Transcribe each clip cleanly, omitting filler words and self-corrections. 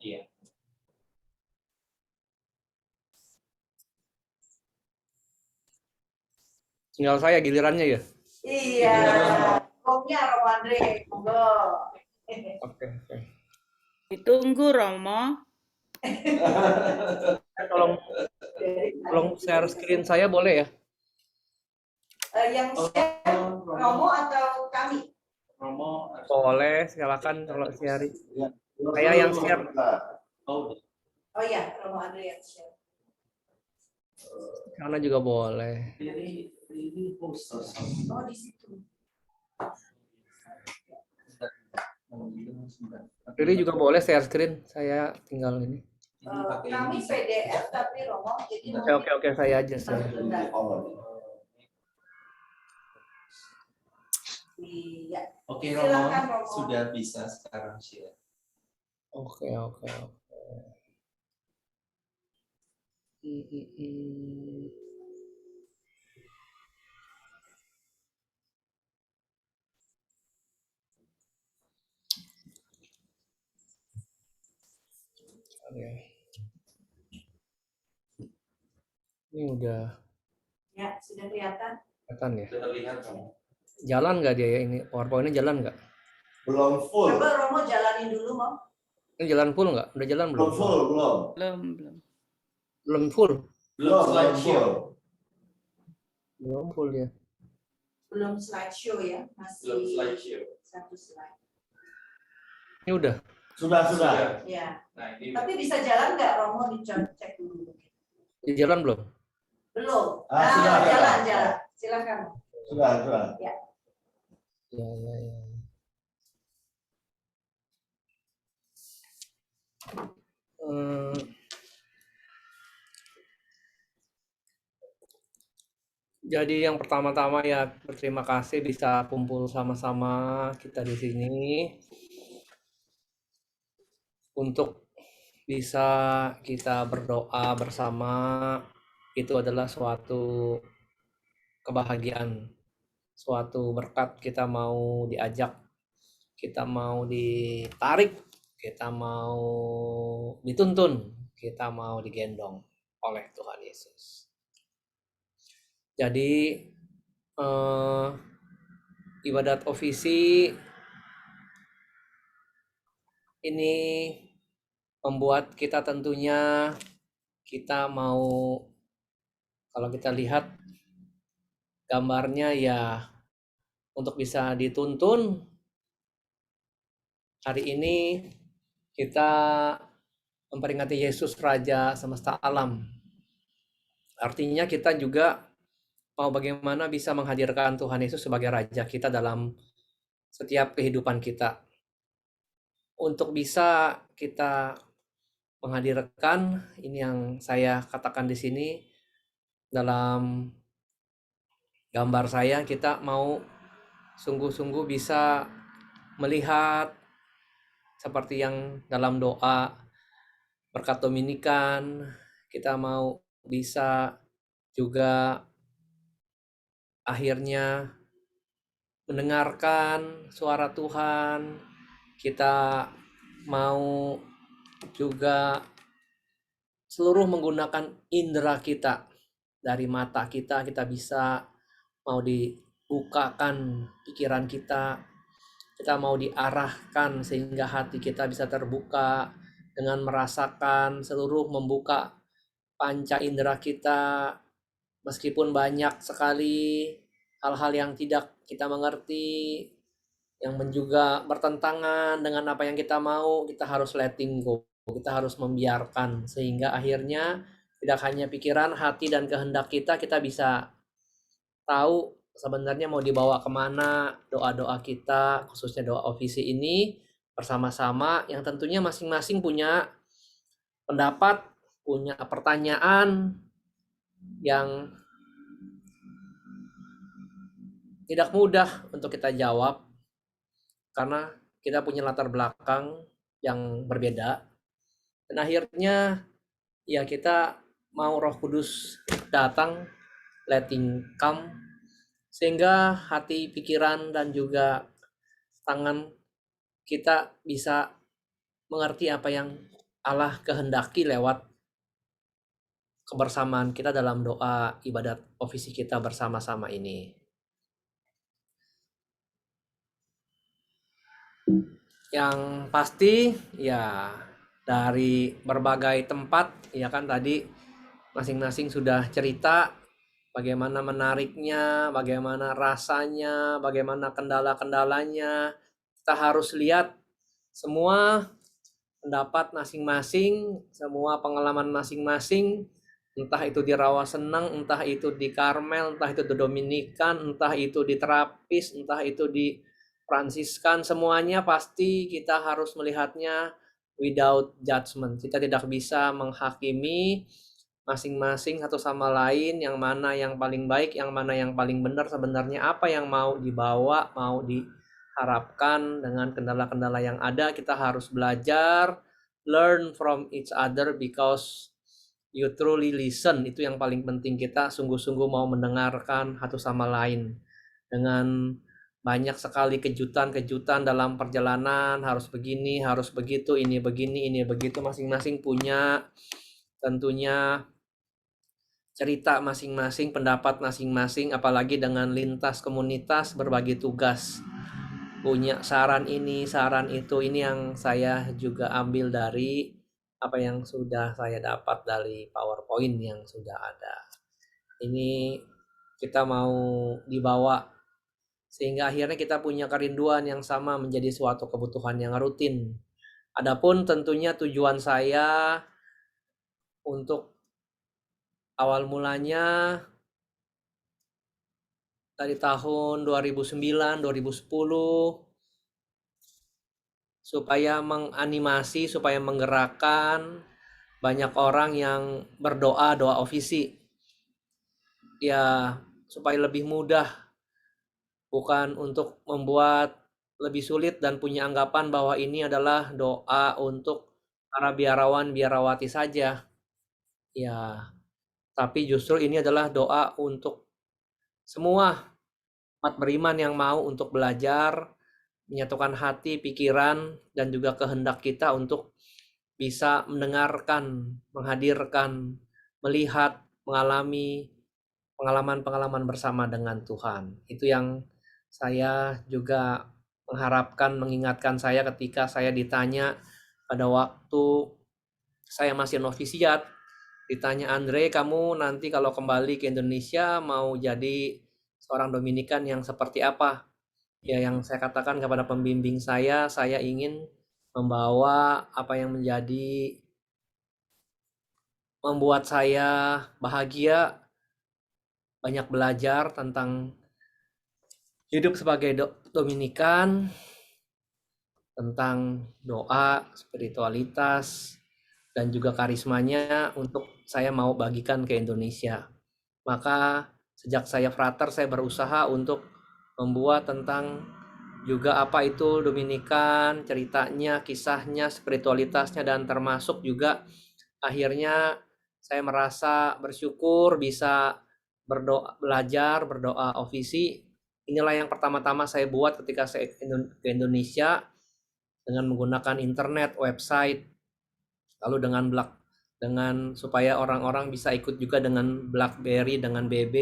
Iya. Tinggal saya gilirannya ya. Iya. Omnya Romo Andre, monggo. Oke. Ditunggu Romo. Tolong share screen saya boleh ya? Yang share Romo atau kami? Romo. Boleh, silakan kalau share. Saya yang share. Oh iya, Romo Andre yang share. Karena juga boleh. Ini poster. Oh, di situ. Ini juga boleh share screen. Saya tinggal ini. Kami PDF tapi Romo jadi Oke, saya aja saya. Iya. Oke, Romo sudah bisa sekarang share. Oke. Oke. Ini udah. Ya, sudah kelihatan. Kelihatan ya. Sudah terlihat, Romo. Jalan nggak dia ya ini? PowerPoint-nya jalan nggak? Belum full. Coba Romo jalanin dulu, Mau. Ini jalan full nggak? Udah jalan belum? Belum. Belum full. Belum slideshow. Belum full ya. Belum slideshow ya, masih Belum slideshow. satu slide. Ini udah. Sudah. Ya. Nah, ini Tapi bisa jalan nggak Romo dicek dulu? Ini jalan belum? Belum. Sudah. Jalan. Silakan. Sudah. Ya. Jadi yang pertama-tama ya berterima kasih bisa kumpul sama-sama kita di sini untuk bisa kita berdoa bersama. Itu adalah suatu kebahagiaan, suatu berkat. Kita mau diajak, kita mau ditarik, kita mau dituntun, kita mau digendong oleh Tuhan Yesus. Jadi ibadat ofisi ini membuat kita tentunya kita mau, kalau kita lihat gambarnya ya, untuk bisa dituntun. Hari ini kita memperingati Yesus Raja semesta alam. Artinya kita juga mau bagaimana bisa menghadirkan Tuhan Yesus sebagai Raja kita dalam setiap kehidupan kita. Untuk bisa kita menghadirkan, ini yang saya katakan di sini, dalam gambar saya, kita mau sungguh-sungguh bisa melihat seperti yang dalam doa berkat Dominikan, kita mau bisa juga akhirnya mendengarkan suara Tuhan. Kita mau juga seluruh menggunakan indera kita. Dari mata kita bisa mau dibukakan pikiran kita mau diarahkan sehingga hati kita bisa terbuka dengan merasakan seluruh, membuka panca indera kita. Meskipun banyak sekali hal-hal yang tidak kita mengerti, yang juga bertentangan dengan apa yang kita mau, kita harus letting go, kita harus membiarkan, sehingga akhirnya tidak hanya pikiran, hati, dan kehendak kita bisa tahu sebenarnya mau dibawa kemana doa-doa kita, khususnya doa ofisi ini bersama-sama, yang tentunya masing-masing punya pendapat, punya pertanyaan yang tidak mudah untuk kita jawab karena kita punya latar belakang yang berbeda. Dan akhirnya ya kita mau Roh Kudus datang, letting come, sehingga hati, pikiran, dan juga tangan kita bisa mengerti apa yang Allah kehendaki lewat kebersamaan kita dalam doa ibadat ofisi kita bersama-sama ini. Yang pasti ya dari berbagai tempat ya kan tadi masing-masing sudah cerita bagaimana menariknya, bagaimana rasanya, bagaimana kendala-kendalanya. Kita harus lihat semua pendapat masing-masing, semua pengalaman masing-masing, entah itu di Rawa Senang, entah itu di Karmel, entah itu di Dominikan, entah itu di Terapis, entah itu di Fransiskan, semuanya pasti kita harus melihatnya without judgment. Kita tidak bisa menghakimi masing-masing satu sama lain, yang mana yang paling baik, yang mana yang paling benar, sebenarnya apa yang mau dibawa, mau diharapkan dengan kendala-kendala yang ada. Kita harus belajar, learn from each other because you truly listen. Itu yang paling penting, kita sungguh-sungguh mau mendengarkan satu sama lain. Dengan banyak sekali kejutan-kejutan dalam perjalanan, harus begini, harus begitu, ini begini, ini begitu, masing-masing punya tentunya cerita masing-masing, pendapat masing-masing, apalagi dengan lintas komunitas berbagi tugas. Punya saran ini, saran itu, ini yang saya juga ambil dari apa yang sudah saya dapat dari PowerPoint yang sudah ada. Ini kita mau dibawa sehingga akhirnya kita punya kerinduan yang sama menjadi suatu kebutuhan yang rutin. Adapun tentunya tujuan saya untuk awal mulanya dari tahun 2009, 2010 supaya menganimasi, supaya menggerakkan banyak orang yang berdoa, doa ofisi. Ya, supaya lebih mudah, bukan untuk membuat lebih sulit dan punya anggapan bahwa ini adalah doa untuk para biarawan biarawati saja. Ya, tapi justru ini adalah doa untuk semua umat beriman yang mau untuk belajar, menyatukan hati, pikiran, dan juga kehendak kita untuk bisa mendengarkan, menghadirkan, melihat, mengalami pengalaman-pengalaman bersama dengan Tuhan. Itu yang saya juga mengharapkan, mengingatkan saya ketika saya ditanya pada waktu saya masih novisiat, ditanya, Andre, kamu nanti kalau kembali ke Indonesia mau jadi seorang Dominikan yang seperti apa? Ya, yang saya katakan kepada pembimbing saya ingin membawa apa yang membuat saya bahagia, banyak belajar tentang hidup sebagai Dominikan, tentang doa, spiritualitas, dan juga karismanya untuk saya mau bagikan ke Indonesia. Maka sejak saya frater, saya berusaha untuk membuat tentang juga apa itu Dominikan, ceritanya, kisahnya, spiritualitasnya, dan termasuk juga akhirnya saya merasa bersyukur bisa belajar berdoa ofisi. Inilah yang pertama-tama saya buat ketika saya ke Indonesia dengan menggunakan internet, website, lalu dengan supaya orang-orang bisa ikut juga dengan BlackBerry, dengan BB,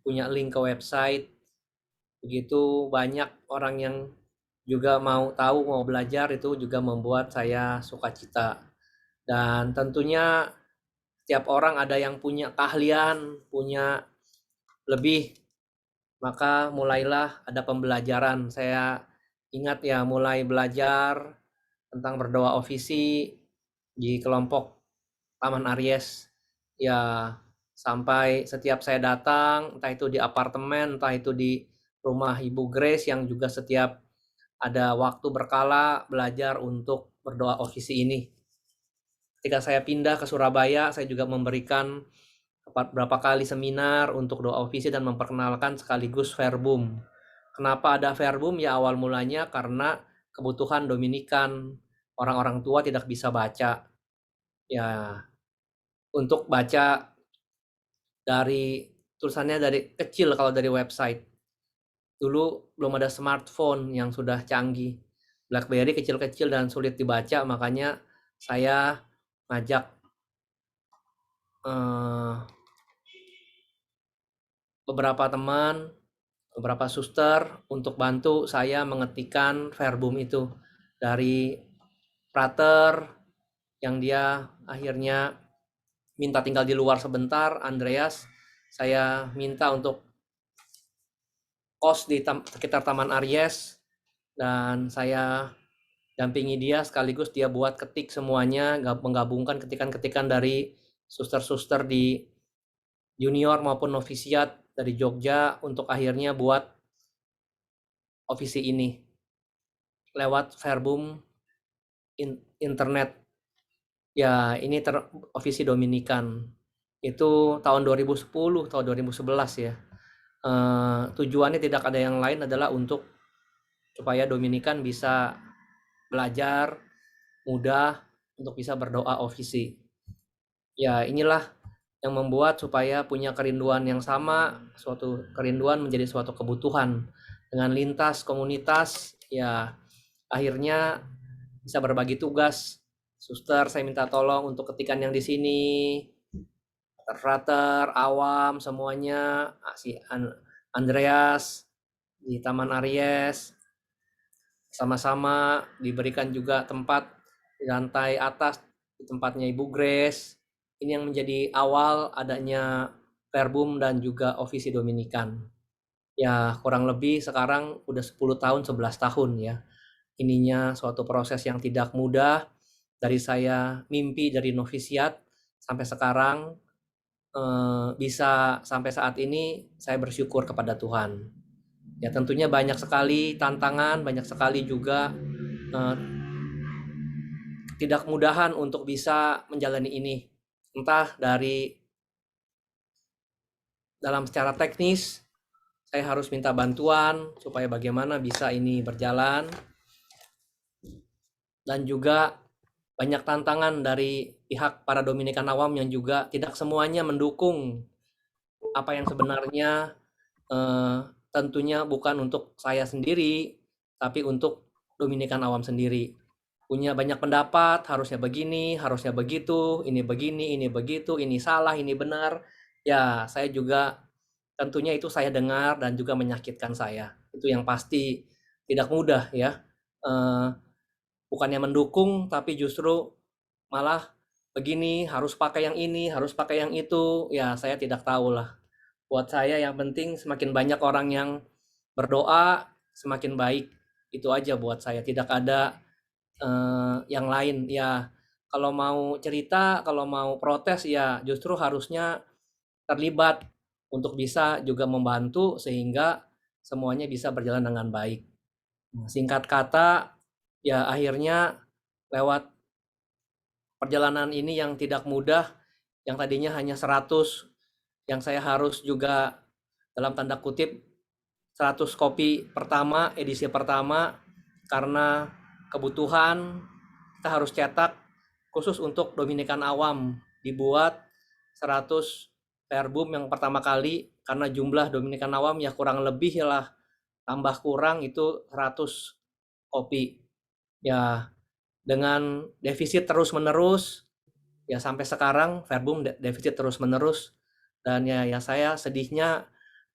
punya link ke website. Begitu banyak orang yang juga mau tahu, mau belajar, itu juga membuat saya sukacita. Dan tentunya setiap orang ada yang punya keahlian, punya lebih, maka mulailah ada pembelajaran. Saya ingat ya, mulai belajar tentang berdoa ofisi di kelompok Taman Aries. Ya, sampai setiap saya datang, entah itu di apartemen, entah itu di rumah Ibu Grace yang juga setiap ada waktu berkala belajar untuk berdoa ofisi ini. Ketika saya pindah ke Surabaya, saya juga memberikan beberapa kali seminar untuk doa ofisi dan memperkenalkan sekaligus verbum. Kenapa ada verbum? Ya, awal mulanya karena kebutuhan Dominikan. Orang-orang tua tidak bisa baca. Ya, untuk baca dari tulisannya dari kecil kalau dari website. Dulu belum ada smartphone yang sudah canggih. BlackBerry kecil-kecil dan sulit dibaca, makanya saya ngajak eh, beberapa teman, beberapa suster untuk bantu saya mengetikkan verbum itu dari frater yang dia akhirnya minta tinggal di luar sebentar, Andreas. Saya minta untuk kos di sekitar Taman Aries dan saya dampingi dia sekaligus dia buat ketik semuanya, menggabungkan ketikan-ketikan dari suster-suster di junior maupun novisiat dari Jogja untuk akhirnya buat ovisi ini lewat verbum internet. Ya, ini ovisi Dominikan. Itu tahun 2010, tahun 2011 ya. Tujuannya tidak ada yang lain adalah untuk supaya Dominikan bisa belajar mudah untuk bisa berdoa ovisi. Ya, inilah yang membuat supaya punya kerinduan yang sama, suatu kerinduan menjadi suatu kebutuhan. Dengan lintas komunitas, ya akhirnya bisa berbagi tugas. Suster, saya minta tolong untuk ketikan yang di sini, frater, awam, semuanya, si Andreas di Taman Aries, sama-sama diberikan juga tempat di lantai atas di tempatnya Ibu Grace. Ini yang menjadi awal adanya verbum dan juga ovisi Dominikan. Ya, kurang lebih sekarang udah 10 tahun, 11 tahun ya. Ininya suatu proses yang tidak mudah. Dari saya mimpi dari novisiat sampai sekarang bisa sampai saat ini saya bersyukur kepada Tuhan. Ya tentunya banyak sekali tantangan, banyak sekali juga tidak mudahan untuk bisa menjalani ini. Entah dari dalam secara teknis, saya harus minta bantuan supaya bagaimana bisa ini berjalan. Dan juga banyak tantangan dari pihak para Dominikan awam yang juga tidak semuanya mendukung apa yang sebenarnya tentunya bukan untuk saya sendiri, tapi untuk Dominikan awam sendiri. Punya banyak pendapat, harusnya begini, harusnya begitu, ini begini, ini begitu, ini salah, ini benar. Ya, saya juga tentunya itu saya dengar dan juga menyakitkan saya. Itu yang pasti tidak mudah ya. Bukannya mendukung, tapi justru malah begini, harus pakai yang ini, harus pakai yang itu. Ya, saya tidak tahu lah. Buat saya yang penting semakin banyak orang yang berdoa, semakin baik. Itu aja buat saya. Tidak ada yang lain. Ya, kalau mau cerita, kalau mau protes, ya justru harusnya terlibat untuk bisa juga membantu sehingga semuanya bisa berjalan dengan baik. Singkat kata, ya akhirnya lewat perjalanan ini yang tidak mudah, yang tadinya hanya 100, yang saya harus juga dalam tanda kutip 100 kopi pertama, edisi pertama, karena kebutuhan kita harus cetak khusus untuk Dominikan awam, dibuat 100 verbum yang pertama kali, karena jumlah Dominikan awam ya kurang lebih lah, tambah kurang itu 100 kopi. Ya, dengan defisit terus-menerus, ya sampai sekarang verbum defisit terus-menerus. Dan ya saya sedihnya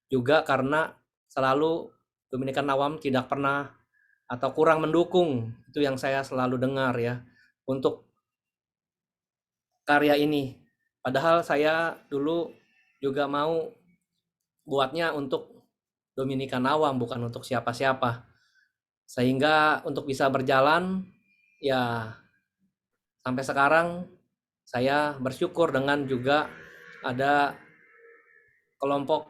juga karena selalu Dominikan awam tidak pernah atau kurang mendukung. Itu yang saya selalu dengar ya, untuk karya ini. Padahal saya dulu juga mau buatnya untuk Dominikan awam, bukan untuk siapa-siapa. Sehingga untuk bisa berjalan, ya sampai sekarang saya bersyukur dengan juga ada kelompok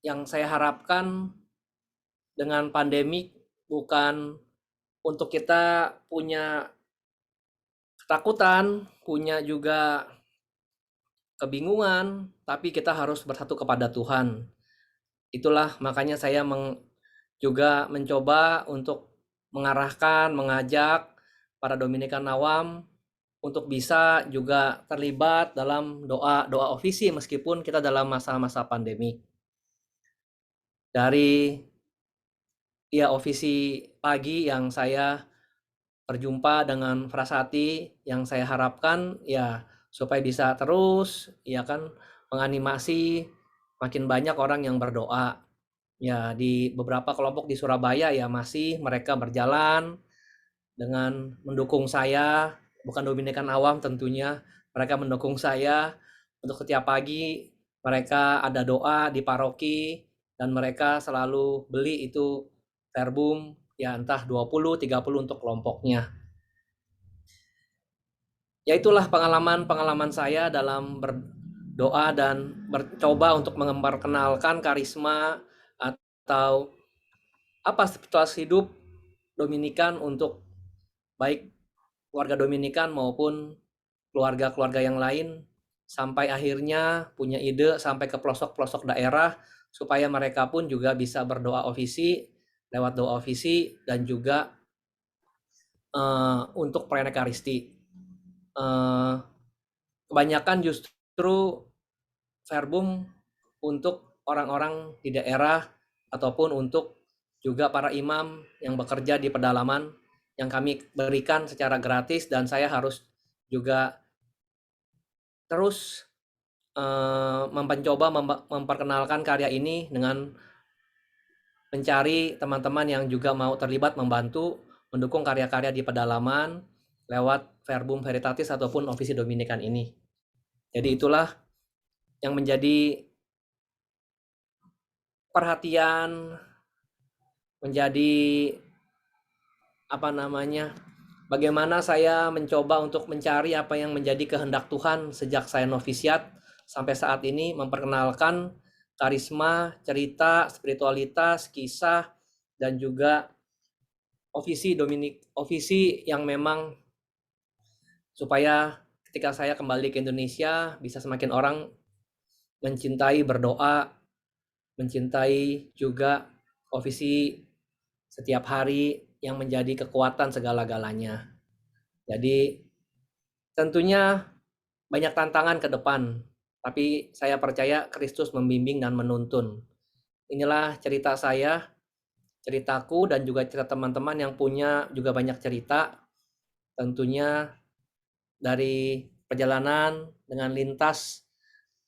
yang saya harapkan dengan pandemi bukan untuk kita punya ketakutan, punya juga kebingungan, tapi kita harus bersatu kepada Tuhan. Itulah makanya saya juga mencoba untuk mengarahkan, mengajak para Dominikan awam untuk bisa juga terlibat dalam doa ovisi meskipun kita dalam masa-masa pandemi. Dari ya ovisi pagi yang saya berjumpa dengan Frasati, yang saya harapkan ya supaya bisa terus ya kan menganimasi makin banyak orang yang berdoa. Ya di beberapa kelompok di Surabaya ya masih mereka berjalan dengan mendukung saya, bukan Dominikan awam tentunya. Mereka mendukung saya untuk setiap pagi mereka ada doa di paroki dan mereka selalu beli itu verbum ya entah 20, 30 untuk kelompoknya. Ya itulah pengalaman-pengalaman saya dalam berdoa dan mencoba untuk memperkenalkan karisma atau apa spiritualitas hidup Dominikan untuk baik keluarga Dominikan maupun keluarga-keluarga yang lain, sampai akhirnya punya ide sampai ke pelosok-pelosok daerah supaya mereka pun juga bisa berdoa ofisi lewat doa ofisi dan juga untuk perayaan Ekaristi. Kebanyakan justru verbum untuk orang-orang di daerah ataupun untuk juga para imam yang bekerja di pedalaman yang kami berikan secara gratis, dan saya harus juga terus mencoba memperkenalkan karya ini dengan mencari teman-teman yang juga mau terlibat membantu mendukung karya-karya di pedalaman lewat Verbum Veritatis ataupun Ofisi Dominikan ini. Jadi itulah yang menjadi perhatian, menjadi bagaimana saya mencoba untuk mencari apa yang menjadi kehendak Tuhan sejak saya novisiat sampai saat ini, memperkenalkan karisma, cerita, spiritualitas, kisah, dan juga ofisi yang memang supaya ketika saya kembali ke Indonesia bisa semakin orang mencintai berdoa, mencintai juga ofisi setiap hari yang menjadi kekuatan segala-galanya. Jadi tentunya banyak tantangan ke depan, tapi saya percaya Kristus membimbing dan menuntun. Inilah cerita saya, ceritaku, dan juga cerita teman-teman yang punya juga banyak cerita. Tentunya dari perjalanan dengan lintas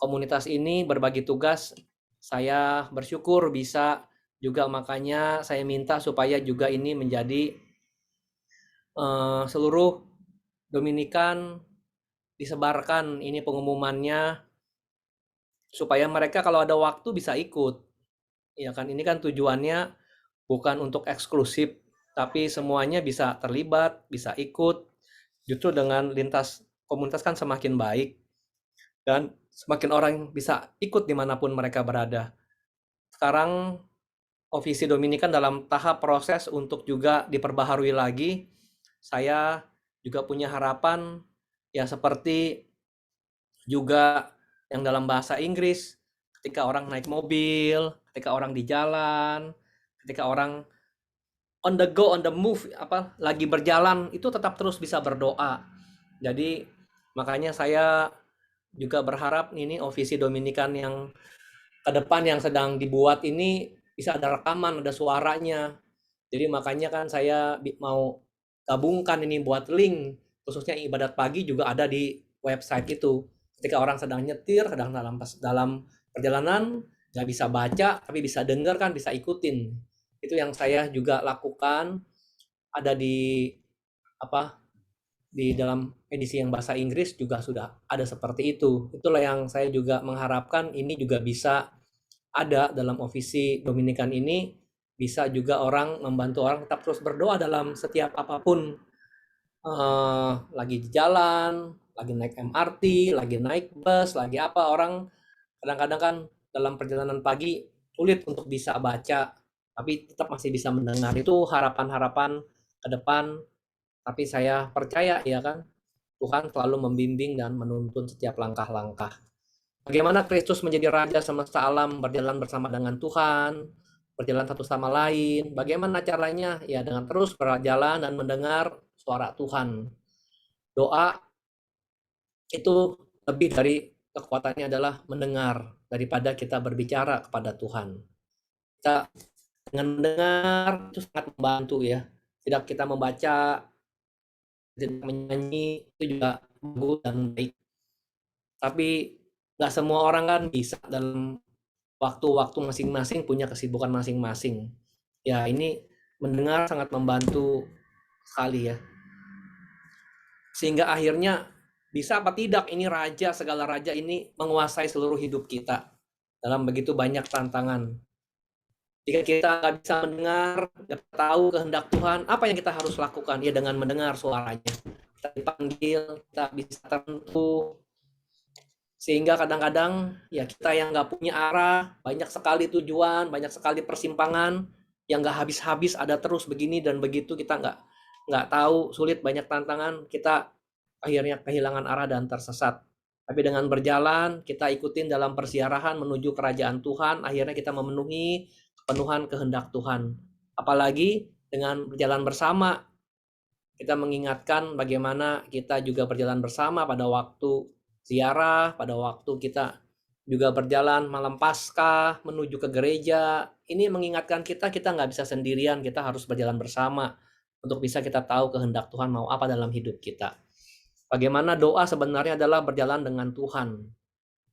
komunitas ini berbagi tugas, saya bersyukur bisa juga, makanya saya minta supaya juga ini menjadi seluruh Dominikan disebarkan ini pengumumannya supaya mereka kalau ada waktu bisa ikut. Ya kan, ini kan tujuannya bukan untuk eksklusif, tapi semuanya bisa terlibat, bisa ikut. Justru dengan lintas komunitas kan semakin baik dan semakin orang bisa ikut dimanapun mereka berada. Sekarang Ofisi Dominikan dalam tahap proses untuk juga diperbaharui lagi. Saya juga punya harapan ya seperti juga yang dalam bahasa Inggris, ketika orang naik mobil, ketika orang di jalan, ketika orang on the go, on the move, lagi berjalan, itu tetap terus bisa berdoa. Jadi makanya saya juga berharap ini Ofisi Dominikan yang ke depan yang sedang dibuat ini bisa ada rekaman, ada suaranya. Jadi makanya kan saya mau gabungkan ini buat link, khususnya ibadat pagi juga ada di website itu. Ketika orang sedang nyetir, sedang dalam perjalanan, nggak bisa baca, tapi bisa dengar kan, bisa ikutin. Itu yang saya juga lakukan, ada di dalam edisi yang bahasa Inggris juga sudah ada seperti itu. Itulah yang saya juga mengharapkan ini juga bisa ada dalam Ofisi Dominikan ini, bisa juga orang membantu orang tetap terus berdoa dalam setiap apapun, lagi di jalan, lagi naik MRT, lagi naik bus, lagi apa, orang kadang-kadang kan dalam perjalanan pagi sulit untuk bisa baca, tapi tetap masih bisa mendengar. Itu harapan-harapan ke depan, tapi saya percaya ya kan, Tuhan selalu membimbing dan menuntun setiap langkah-langkah. Bagaimana Kristus menjadi Raja semesta alam, berjalan bersama dengan Tuhan, berjalan satu sama lain. Bagaimana caranya? Ya dengan terus berjalan dan mendengar suara Tuhan. Doa itu lebih dari kekuatannya adalah mendengar daripada kita berbicara kepada Tuhan. Kita dengan mendengar itu sangat membantu ya. Tidak kita membaca tidak menyanyi itu juga bagus dan baik. Tapi nggak semua orang kan bisa dalam waktu-waktu masing-masing punya kesibukan masing-masing. Ya ini mendengar sangat membantu sekali ya. Sehingga akhirnya bisa apa tidak ini raja, segala raja ini menguasai seluruh hidup kita dalam begitu banyak tantangan. Jika kita nggak bisa mendengar, nggak tahu kehendak Tuhan, apa yang kita harus lakukan? Ya dengan mendengar suaranya. Kita dipanggil, kita bisa tertentu. Sehingga kadang-kadang ya kita yang nggak punya arah, banyak sekali tujuan, banyak sekali persimpangan, yang nggak habis-habis, ada terus begini dan begitu, kita nggak tahu, sulit, banyak tantangan, kita akhirnya kehilangan arah dan tersesat. Tapi dengan berjalan, kita ikutin dalam persiarahan menuju kerajaan Tuhan, akhirnya kita memenuhi kepenuhan kehendak Tuhan. Apalagi dengan berjalan bersama, kita mengingatkan bagaimana kita juga berjalan bersama pada waktu ziarah, pada waktu kita juga berjalan malam Paskah menuju ke gereja. Ini mengingatkan kita nggak bisa sendirian, kita harus berjalan bersama untuk bisa kita tahu kehendak Tuhan mau apa dalam hidup kita. Bagaimana doa sebenarnya adalah berjalan dengan Tuhan.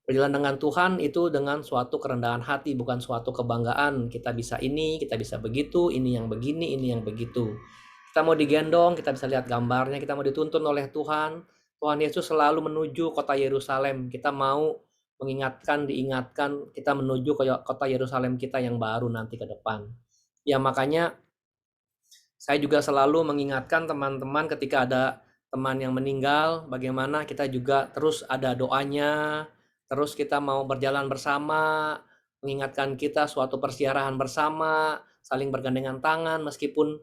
Berjalan dengan Tuhan itu dengan suatu kerendahan hati, bukan suatu kebanggaan. Kita bisa ini, kita bisa begitu, ini yang begini, ini yang begitu. Kita mau digendong, kita bisa lihat gambarnya, kita mau dituntun oleh Tuhan. Tuhan Yesus selalu menuju kota Yerusalem. Kita mau diingatkan, kita menuju ke kota Yerusalem kita yang baru nanti ke depan. Ya makanya saya juga selalu mengingatkan teman-teman ketika ada teman yang meninggal, bagaimana kita juga terus ada doanya, terus kita mau berjalan bersama, mengingatkan kita suatu persiarahan bersama, saling bergandengan tangan meskipun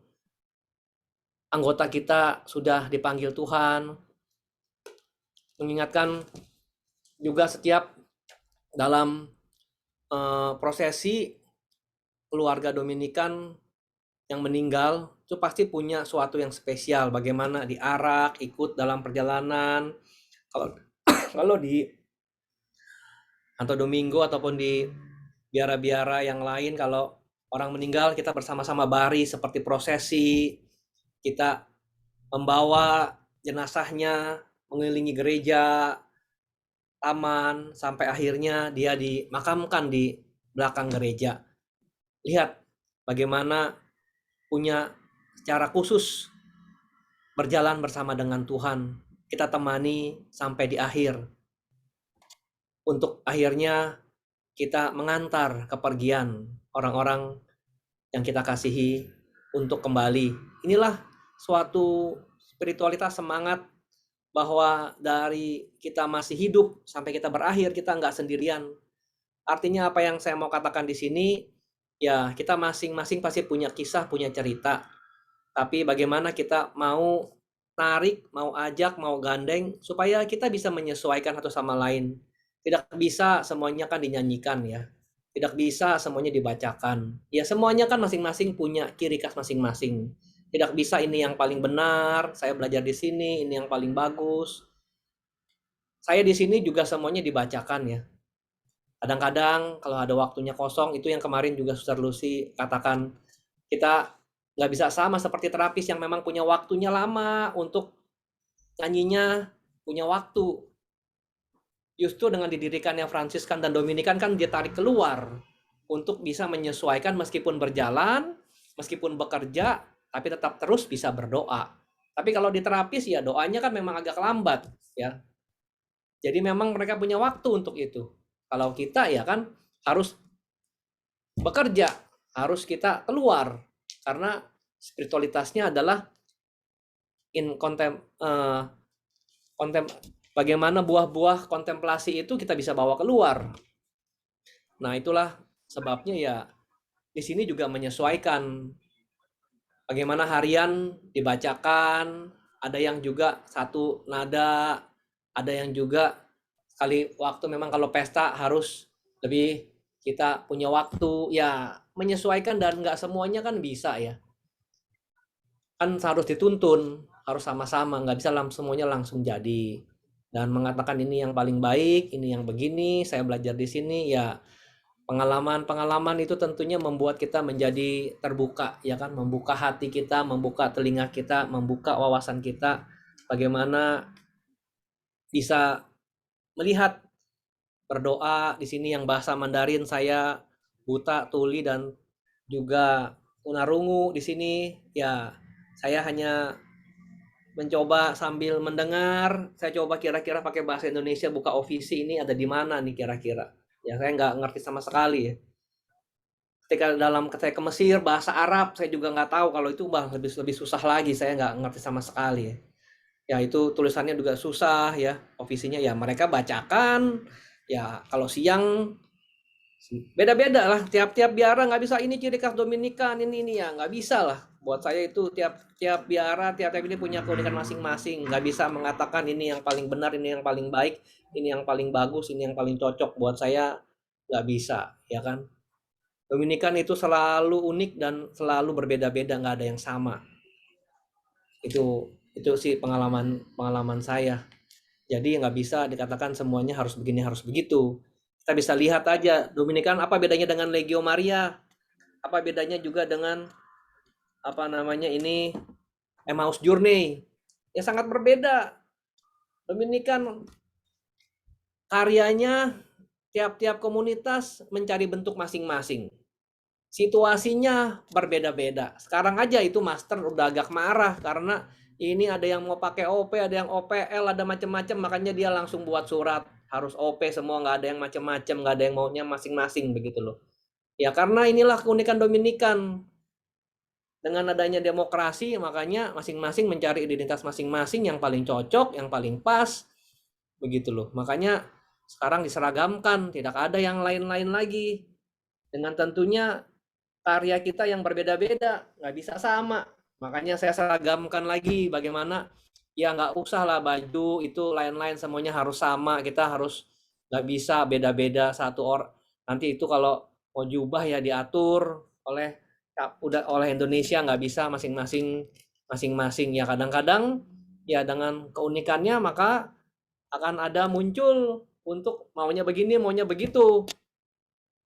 anggota kita sudah dipanggil Tuhan. Mengingatkan juga setiap dalam prosesi keluarga Dominikan yang meninggal itu pasti punya suatu yang spesial, bagaimana diarak, ikut dalam perjalanan. Kalau di Santo Domingo ataupun di biara-biara yang lain, kalau orang meninggal kita bersama-sama baris seperti prosesi, kita membawa jenazahnya mengelilingi gereja, taman, sampai akhirnya dia dimakamkan di belakang gereja. Lihat bagaimana punya secara khusus berjalan bersama dengan Tuhan. Kita temani sampai di akhir. Untuk akhirnya kita mengantar kepergian orang-orang yang kita kasihi untuk kembali. Inilah suatu spiritualitas, semangat bahwa dari kita masih hidup sampai kita berakhir, kita nggak sendirian. Artinya apa yang saya mau katakan di sini, ya kita masing-masing pasti punya kisah, punya cerita. Tapi bagaimana kita mau tarik, mau ajak, mau gandeng, supaya kita bisa menyesuaikan satu sama lain. Tidak bisa semuanya kan dinyanyikan ya. Tidak bisa semuanya dibacakan. Ya semuanya kan masing-masing punya ciri khas masing-masing. Tidak bisa ini yang paling benar, saya belajar di sini, ini yang paling bagus. Saya di sini juga semuanya dibacakan ya. Kadang-kadang kalau ada waktunya kosong, itu yang kemarin juga Suster Lucy katakan, kita nggak bisa sama seperti terapis yang memang punya waktunya lama untuk nyanyinya, punya waktu. Justru dengan didirikannya Fransiskan dan Dominikan kan dia tarik keluar untuk bisa menyesuaikan meskipun berjalan, meskipun bekerja, tapi tetap terus bisa berdoa. Tapi kalau di terapis ya doanya kan memang agak lambat ya. Jadi memang mereka punya waktu untuk itu. Kalau kita ya kan harus bekerja, harus kita keluar karena spiritualitasnya adalah bagaimana buah-buah kontemplasi itu kita bisa bawa keluar. Nah, itulah sebabnya ya di sini juga menyesuaikan bagaimana harian dibacakan, ada yang juga satu nada, ada yang juga sekali waktu memang kalau pesta harus lebih kita punya waktu, ya menyesuaikan dan nggak semuanya kan bisa ya. Kan harus dituntun, harus sama-sama, nggak bisa semuanya langsung jadi. Dan mengatakan ini yang paling baik, ini yang begini, saya belajar di sini, ya pengalaman-pengalaman itu tentunya membuat kita menjadi terbuka, ya kan, membuka hati kita, membuka telinga kita, membuka wawasan kita, bagaimana bisa melihat berdoa di sini yang bahasa Mandarin saya buta, tuli dan juga tunarungu di sini. Ya, saya hanya mencoba sambil mendengar. Saya coba kira-kira pakai bahasa Indonesia buka Office ini ada di mana nih kira-kira. Ya, saya nggak ngerti sama sekali ya. Ketika saya ke Mesir, bahasa Arab saya juga nggak tahu, kalau itu lebih susah lagi, saya nggak ngerti sama sekali ya. Ya itu tulisannya juga susah ya, Office-nya ya mereka bacakan. Ya kalau siang beda-beda lah, tiap-tiap biara nggak bisa ini ciri khas Dominikan ini ya, nggak bisa lah. Buat saya itu tiap biara, tiap-tiap ini punya keunikan masing-masing, nggak bisa mengatakan ini yang paling benar, ini yang paling baik, ini yang paling bagus, ini yang paling cocok. Buat saya nggak bisa, ya kan. Dominikan itu selalu unik dan selalu berbeda-beda, nggak ada yang sama. Itu sih pengalaman saya. Jadi nggak bisa dikatakan semuanya harus begini harus begitu. Kita bisa lihat aja Dominikan apa bedanya dengan Legio Maria, apa bedanya juga dengan apa namanya ini Emmaus Journey. Ya sangat berbeda. Dominikan karyanya tiap-tiap komunitas mencari bentuk masing-masing. Situasinya berbeda-beda. Sekarang aja itu master udah agak marah karena ini ada yang mau pakai OP, ada yang OPL, ada macam-macam, makanya dia langsung buat surat harus OP semua, nggak ada yang macam-macam, nggak ada yang maunya masing-masing begitu loh. Ya karena inilah keunikan Dominikan. Dengan adanya demokrasi, makanya masing-masing mencari identitas masing-masing yang paling cocok, yang paling pas, begitu loh. Makanya sekarang diseragamkan, tidak ada yang lain-lain lagi. Dengan tentunya karya kita yang berbeda-beda, nggak bisa sama. Makanya saya seragamkan lagi bagaimana ya nggak usah lah baju itu lain-lain semuanya harus sama. Kita harus nggak bisa beda-beda satu orang. Nanti itu kalau mau jubah ya diatur oleh Indonesia, nggak bisa masing-masing ya. Kadang-kadang ya dengan keunikannya maka akan ada muncul untuk maunya begini maunya begitu.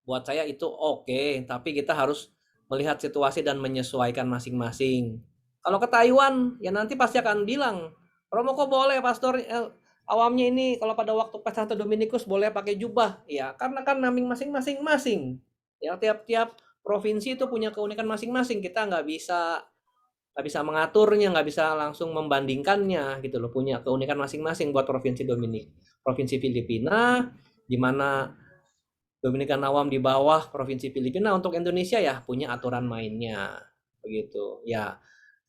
Buat saya itu oke, tapi kita harus melihat situasi dan menyesuaikan masing-masing. Kalau ke Taiwan, ya nanti pasti akan bilang, Romo kok boleh pastor awamnya ini kalau pada waktu pas Santo Dominikus boleh pakai jubah. Ya, karena kan naming masing-masing. Ya, tiap-tiap provinsi itu punya keunikan masing-masing. Kita nggak bisa mengaturnya, nggak bisa langsung membandingkannya gitu loh. Punya keunikan masing-masing buat provinsi Provinsi Filipina, di mana Dominikan Awam di bawah Provinsi Filipina. Untuk Indonesia ya punya aturan mainnya begitu ya,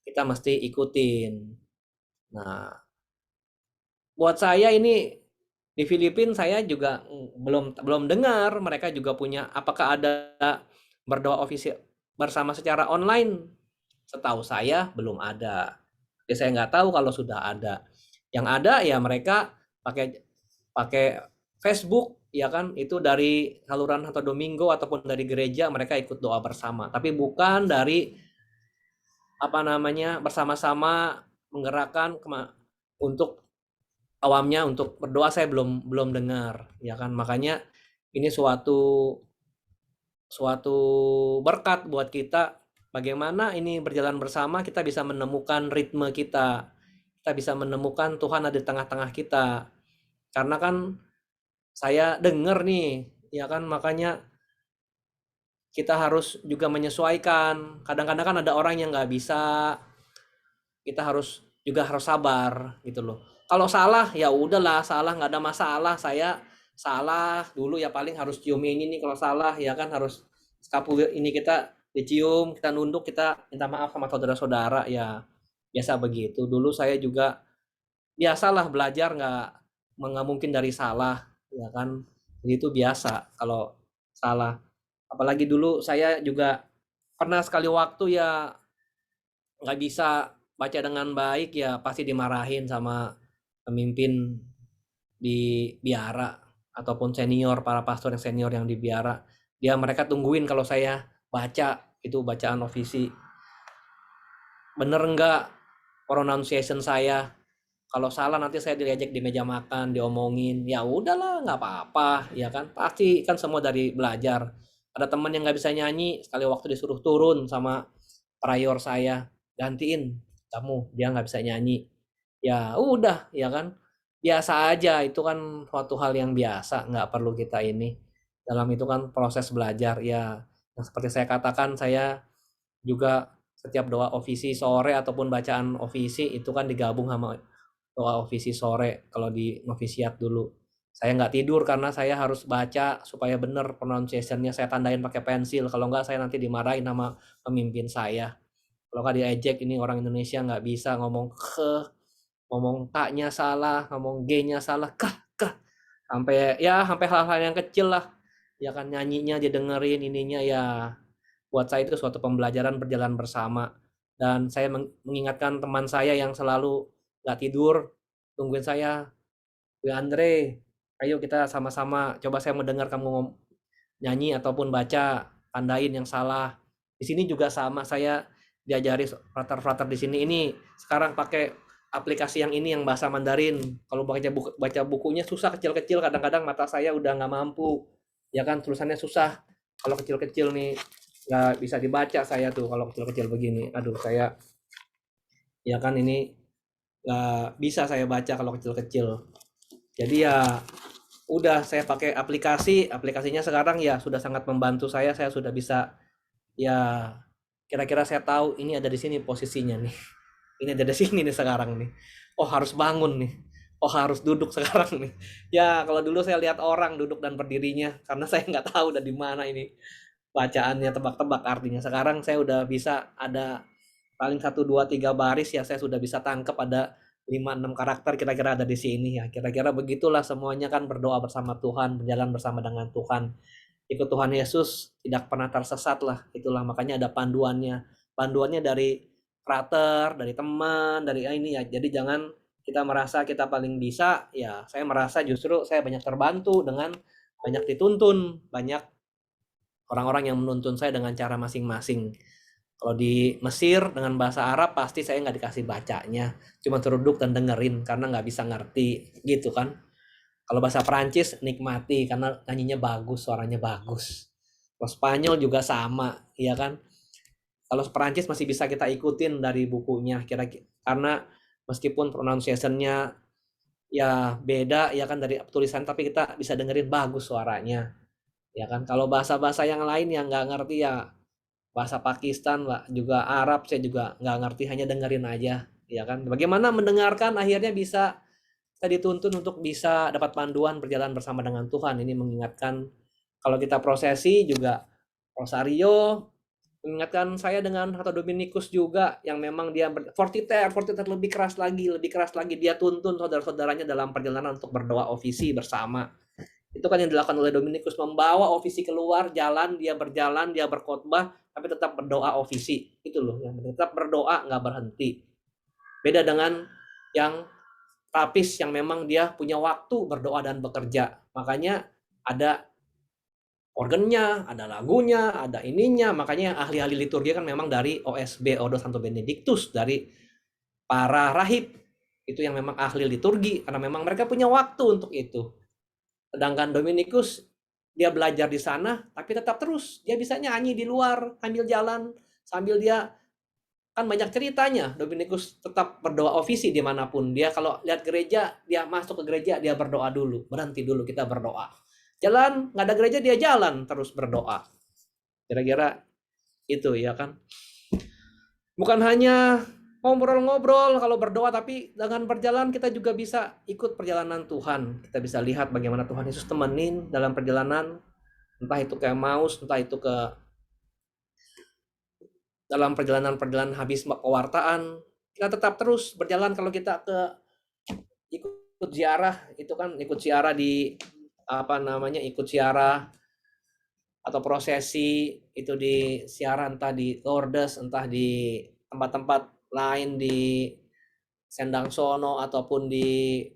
kita mesti ikutin. Nah buat saya ini di Filipina saya juga belum dengar mereka juga punya, apakah ada berdoa official bersama secara online. Setahu saya belum ada. Ya saya nggak tahu kalau sudah ada. Yang ada ya mereka pakai Facebook ya kan, itu dari saluran Santo Domingo ataupun dari gereja mereka ikut doa bersama, tapi bukan dari apa namanya bersama-sama menggerakkan untuk awamnya untuk berdoa. Saya belum dengar ya kan. Makanya ini suatu berkat buat kita, bagaimana ini berjalan bersama kita bisa menemukan ritme kita bisa menemukan Tuhan ada di tengah-tengah kita. Karena kan saya dengar nih ya kan, makanya kita harus juga menyesuaikan. Kadang-kadang kan ada orang yang nggak bisa, kita harus sabar gitu loh. Kalau salah ya udahlah, salah nggak ada masalah. Saya salah dulu ya paling harus cium ini nih kalau salah ya kan, harus skapu ini kita dicium, kita nunduk, kita minta maaf sama saudara-saudara ya, biasa begitu. Dulu saya juga biasalah belajar nggak mungkin dari salah ya kan, jadi itu biasa kalau salah. Apalagi dulu saya juga pernah sekali waktu ya nggak bisa baca dengan baik ya pasti dimarahin sama pemimpin di biara ataupun para pastor yang senior yang di biara. Mereka tungguin kalau saya baca itu bacaan ofisi bener nggak pronunciation saya. Kalau salah nanti saya diajak di meja makan, diomongin. Ya udahlah, nggak apa-apa, ya kan. Pasti kan semua dari belajar. Ada teman yang nggak bisa nyanyi, sekali waktu disuruh turun sama prior saya, gantiin kamu, dia nggak bisa nyanyi. ya udah, ya kan, biasa aja, itu kan suatu hal yang biasa, nggak perlu kita ini, dalam itu kan proses belajar, ya yang seperti saya katakan, saya juga setiap doa ofisi sore ataupun bacaan ofisi itu kan digabung sama doa ofisi sore kalau di novisiat dulu. Saya nggak tidur karena saya harus baca supaya benar pronunciation-nya, saya tandain pakai pensil, kalau nggak saya nanti dimarahin sama pemimpin saya. Kalau nggak diejek, ini orang Indonesia nggak bisa ngomong ngomong K-nya salah, ngomong G-nya salah, kah, sampai hal-hal yang kecil lah, ya kan, nyanyinya didengerin, ininya ya, buat saya itu suatu pembelajaran berjalan bersama. Dan saya mengingatkan teman saya yang selalu nggak tidur, tungguin saya, "Gue Andre, ayo kita sama-sama, coba saya mendengar kamu nyanyi ataupun baca, tandain yang salah." Di sini juga sama, saya diajari frater-frater di sini ini sekarang pakai aplikasi yang ini yang bahasa Mandarin. Kalau baca bukunya susah, kecil-kecil, kadang-kadang mata saya udah nggak mampu. Ya kan, tulisannya susah. Kalau kecil-kecil nih nggak bisa dibaca saya tuh kalau kecil-kecil begini. Aduh, saya ya kan ini nggak bisa saya baca kalau kecil-kecil. Jadi ya udah, saya pakai aplikasinya sekarang ya sudah sangat membantu saya sudah bisa, ya kira-kira saya tahu ini ada di sini posisinya nih. Ini ada di sini nih sekarang nih. Oh, harus bangun nih. Oh, harus duduk sekarang nih. Ya, kalau dulu saya lihat orang duduk dan berdirinya karena saya nggak tahu udah di mana ini bacaannya, tebak-tebak artinya. Sekarang saya udah bisa, ada paling 1, 2, 3 baris ya, saya sudah bisa tangkap ada 5, 6 karakter kira-kira ada di sini ya. Kira-kira begitulah, semuanya kan berdoa bersama Tuhan, berjalan bersama dengan Tuhan. Ikut Tuhan Yesus tidak pernah tersesat lah. Itulah makanya ada panduannya. Panduannya dari frater, dari teman, dari ini ya. Jadi jangan kita merasa kita paling bisa, ya saya merasa justru saya banyak terbantu dengan banyak dituntun, banyak orang-orang yang menuntun saya dengan cara masing-masing. Kalau di Mesir dengan bahasa Arab pasti saya nggak dikasih bacanya, cuma duduk dan dengerin karena nggak bisa ngerti gitu kan. Kalau bahasa Perancis nikmati karena nyanyinya bagus, suaranya bagus. Kalau Spanyol juga sama, ya kan. Kalau Perancis masih bisa kita ikutin dari bukunya, kira-kira karena meskipun pronunciation-nya ya beda ya kan dari tulisan, tapi kita bisa dengerin bagus suaranya, ya kan. Kalau bahasa-bahasa yang lain yang nggak ngerti ya, bahasa Pakistan, Pak, juga Arab saya juga nggak ngerti, hanya dengerin aja, ya kan. Bagaimana mendengarkan akhirnya bisa kita dituntun untuk bisa dapat panduan berjalan bersama dengan Tuhan. Ini mengingatkan kalau kita prosesi juga Rosario, mengingatkan saya dengan Hato Dominikus juga yang memang dia fortiter lebih keras lagi dia tuntun saudara-saudaranya dalam perjalanan untuk berdoa ofisi bersama. Itu kan yang dilakukan oleh Dominikus, membawa ofisi keluar jalan, dia berjalan, dia berkhotbah, tapi tetap berdoa ofisi. Itu loh, yang tetap berdoa nggak berhenti. Beda dengan yang Tapis yang memang dia punya waktu berdoa dan bekerja. Makanya ada organnya, ada lagunya, ada ininya. Makanya ahli-ahli liturgi kan memang dari OSB, Ordo Santo Benedictus, dari para rahib. Itu yang memang ahli liturgi, karena memang mereka punya waktu untuk itu. Sedangkan Dominikus, dia belajar di sana, tapi tetap terus. Dia bisa nyanyi di luar, sambil jalan, sambil dia, kan banyak ceritanya. Dominikus tetap berdoa ofisi dimanapun. Dia kalau lihat gereja, dia masuk ke gereja, dia berdoa dulu. Berhenti dulu, kita berdoa. Jalan, nggak ada gereja, dia jalan terus berdoa. Kira-kira itu ya kan. Bukan hanya ngobrol-ngobrol kalau berdoa, tapi dengan berjalan kita juga bisa ikut perjalanan Tuhan. Kita bisa lihat bagaimana Tuhan Yesus temenin dalam perjalanan, entah itu ke Emmaus, entah itu ke dalam perjalanan-perjalanan habis pewartaan. Kita tetap terus berjalan. Kalau kita ikut ziarah, itu kan ikut ziarah di ikut ziarah atau prosesi itu di ziarah, entah di Lourdes, entah di tempat-tempat lain di Sendang Sono ataupun di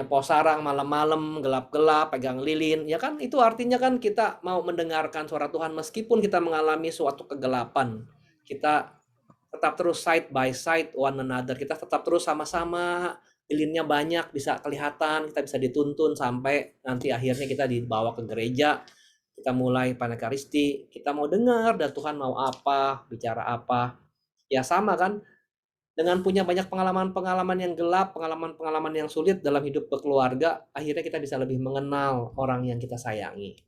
Posarang, malam-malam gelap-gelap pegang lilin, ya kan, itu artinya kan kita mau mendengarkan suara Tuhan meskipun kita mengalami suatu kegelapan. Kita tetap terus side by side one another, kita tetap terus sama-sama, lilinnya banyak bisa kelihatan, kita bisa dituntun sampai nanti akhirnya kita dibawa ke gereja, kita mulai Panekaristi, kita mau dengar dan Tuhan mau apa, bicara apa. Ya sama kan, dengan punya banyak pengalaman-pengalaman yang gelap, pengalaman-pengalaman yang sulit dalam hidup berkeluarga, akhirnya kita bisa lebih mengenal orang yang kita sayangi.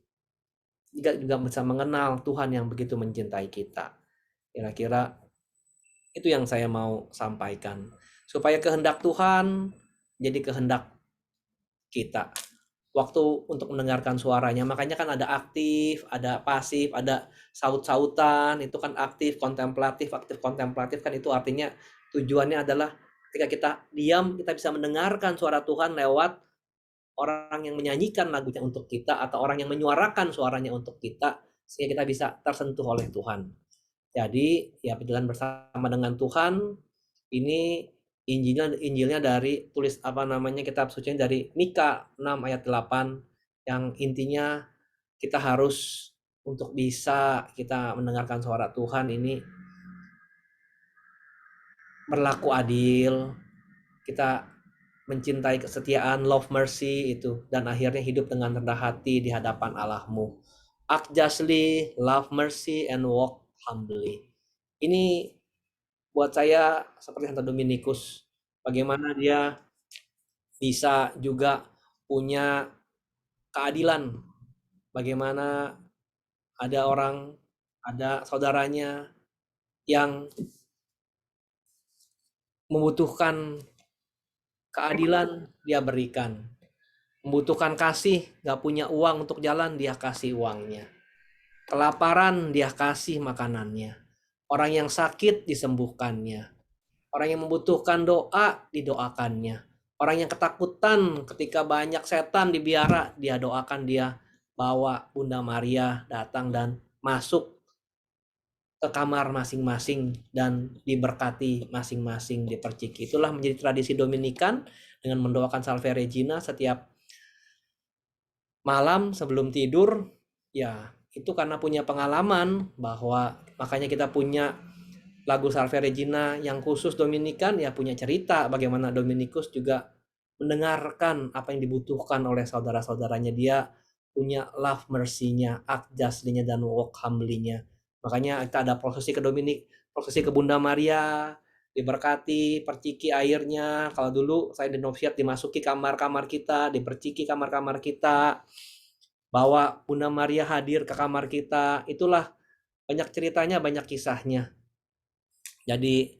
Juga bisa mengenal Tuhan yang begitu mencintai kita. Kira-kira itu yang saya mau sampaikan. Supaya kehendak Tuhan jadi kehendak kita. Waktu untuk mendengarkan suaranya, makanya kan ada aktif, ada pasif, ada saut-sautan, itu kan aktif kontemplatif kan itu artinya tujuannya adalah ketika kita diam, kita bisa mendengarkan suara Tuhan lewat orang yang menyanyikan lagunya untuk kita atau orang yang menyuarakan suaranya untuk kita, sehingga kita bisa tersentuh oleh Tuhan. Jadi ya berjalan bersama dengan Tuhan ini Injilnya dari kitab suci dari Mika 6 ayat 8 yang intinya kita harus untuk bisa kita mendengarkan suara Tuhan ini berlaku adil, kita mencintai kesetiaan, love mercy itu, dan akhirnya hidup dengan rendah hati di hadapan Allahmu. Act justly, love mercy, and walk humbly. Ini buat saya seperti Santo Dominikus, bagaimana dia bisa juga punya keadilan, bagaimana ada saudaranya yang membutuhkan keadilan, dia berikan. Membutuhkan kasih, gak punya uang untuk jalan, dia kasih uangnya. Kelaparan, dia kasih makanannya. Orang yang sakit, disembuhkannya. Orang yang membutuhkan doa, didoakannya. Orang yang ketakutan ketika banyak setan di biara, dia doakan, dia bawa Bunda Maria datang dan masuk ke kamar masing-masing dan diberkati masing-masing, diperciki. Itulah menjadi tradisi Dominikan dengan mendoakan Salve Regina setiap malam sebelum tidur. Ya, itu karena punya pengalaman bahwa makanya kita punya lagu Salve Regina yang khusus Dominikan, ya punya cerita bagaimana Dominikus juga mendengarkan apa yang dibutuhkan oleh saudara-saudaranya. Dia punya love mercy-nya, act justly-nya, dan walk humbly-nya. Makanya kita ada prosesi ke Bunda Maria, diberkati, perciki airnya. Kalau dulu saya di novsiat dimasuki kamar-kamar kita, diperciki kamar-kamar kita, bawa Bunda Maria hadir ke kamar kita. Itulah banyak ceritanya, banyak kisahnya. Jadi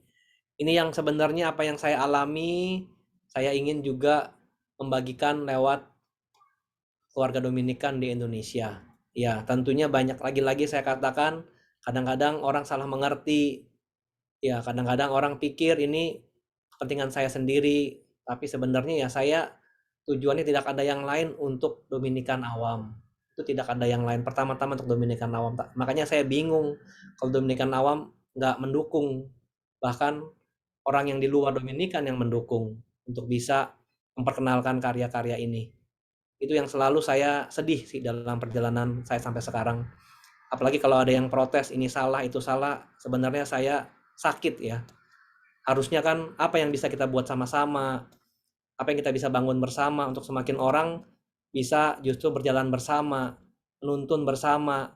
ini yang sebenarnya apa yang saya alami, saya ingin juga membagikan lewat keluarga Dominikan di Indonesia. Ya, tentunya banyak lagi saya katakan, kadang-kadang orang salah mengerti. Ya, kadang-kadang orang pikir ini kepentingan saya sendiri, tapi sebenarnya ya saya tujuannya tidak ada yang lain untuk Dominikan awam. Itu tidak ada yang lain. Pertama-tama untuk Dominikan awam. Makanya saya bingung kalau Dominikan awam nggak mendukung. Bahkan orang yang di luar Dominikan yang mendukung untuk bisa memperkenalkan karya-karya ini. Itu yang selalu saya sedih sih dalam perjalanan saya sampai sekarang. Apalagi kalau ada yang protes ini salah, itu salah. Sebenarnya saya sakit ya. Harusnya kan apa yang bisa kita buat sama-sama, apa yang kita bisa bangun bersama untuk semakin orang bisa justru berjalan bersama, menuntun bersama.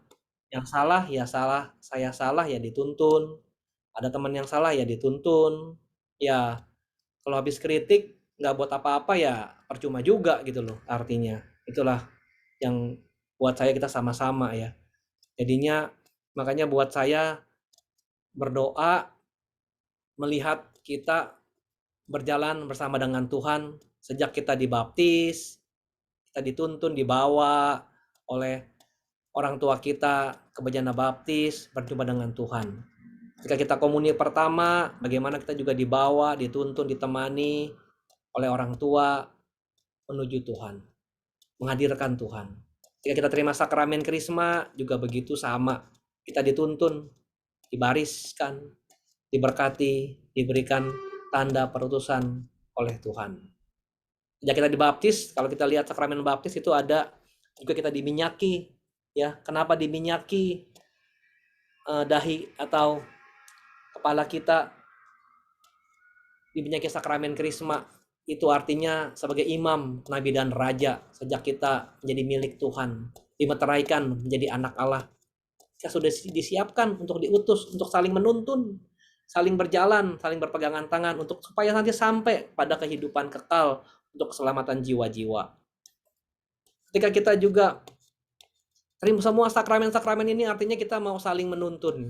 Yang salah ya salah, saya salah ya dituntun. Ada teman yang salah ya dituntun. Ya kalau habis kritik nggak buat apa-apa ya percuma juga gitu loh artinya. Itulah yang buat saya kita sama-sama ya. Jadinya makanya buat saya berdoa melihat kita berjalan bersama dengan Tuhan sejak kita dibaptis, kita dituntun, dibawa oleh orang tua kita ke bejana baptis, berjumpa dengan Tuhan. Ketika kita komuni pertama, bagaimana kita juga dibawa, dituntun, ditemani oleh orang tua menuju Tuhan, menghadirkan Tuhan. Ketika kita terima sakramen Krisma juga begitu sama. Kita dituntun, dibariskan, diberkati, diberikan tanda perutusan oleh Tuhan. Sejak kita dibaptis, kalau kita lihat sakramen baptis itu ada juga kita diminyaki. Ya, kenapa diminyaki dahi atau kepala kita diminyaki sakramen Krisma? Itu artinya sebagai imam, nabi dan raja sejak kita menjadi milik Tuhan, dimeteraikan menjadi anak Allah. Kita sudah disiapkan untuk diutus, untuk saling menuntun, saling berjalan, saling berpegangan tangan untuk supaya nanti sampai pada kehidupan kekal untuk keselamatan jiwa-jiwa. Ketika kita juga semua sakramen-sakramen ini artinya kita mau saling menuntun,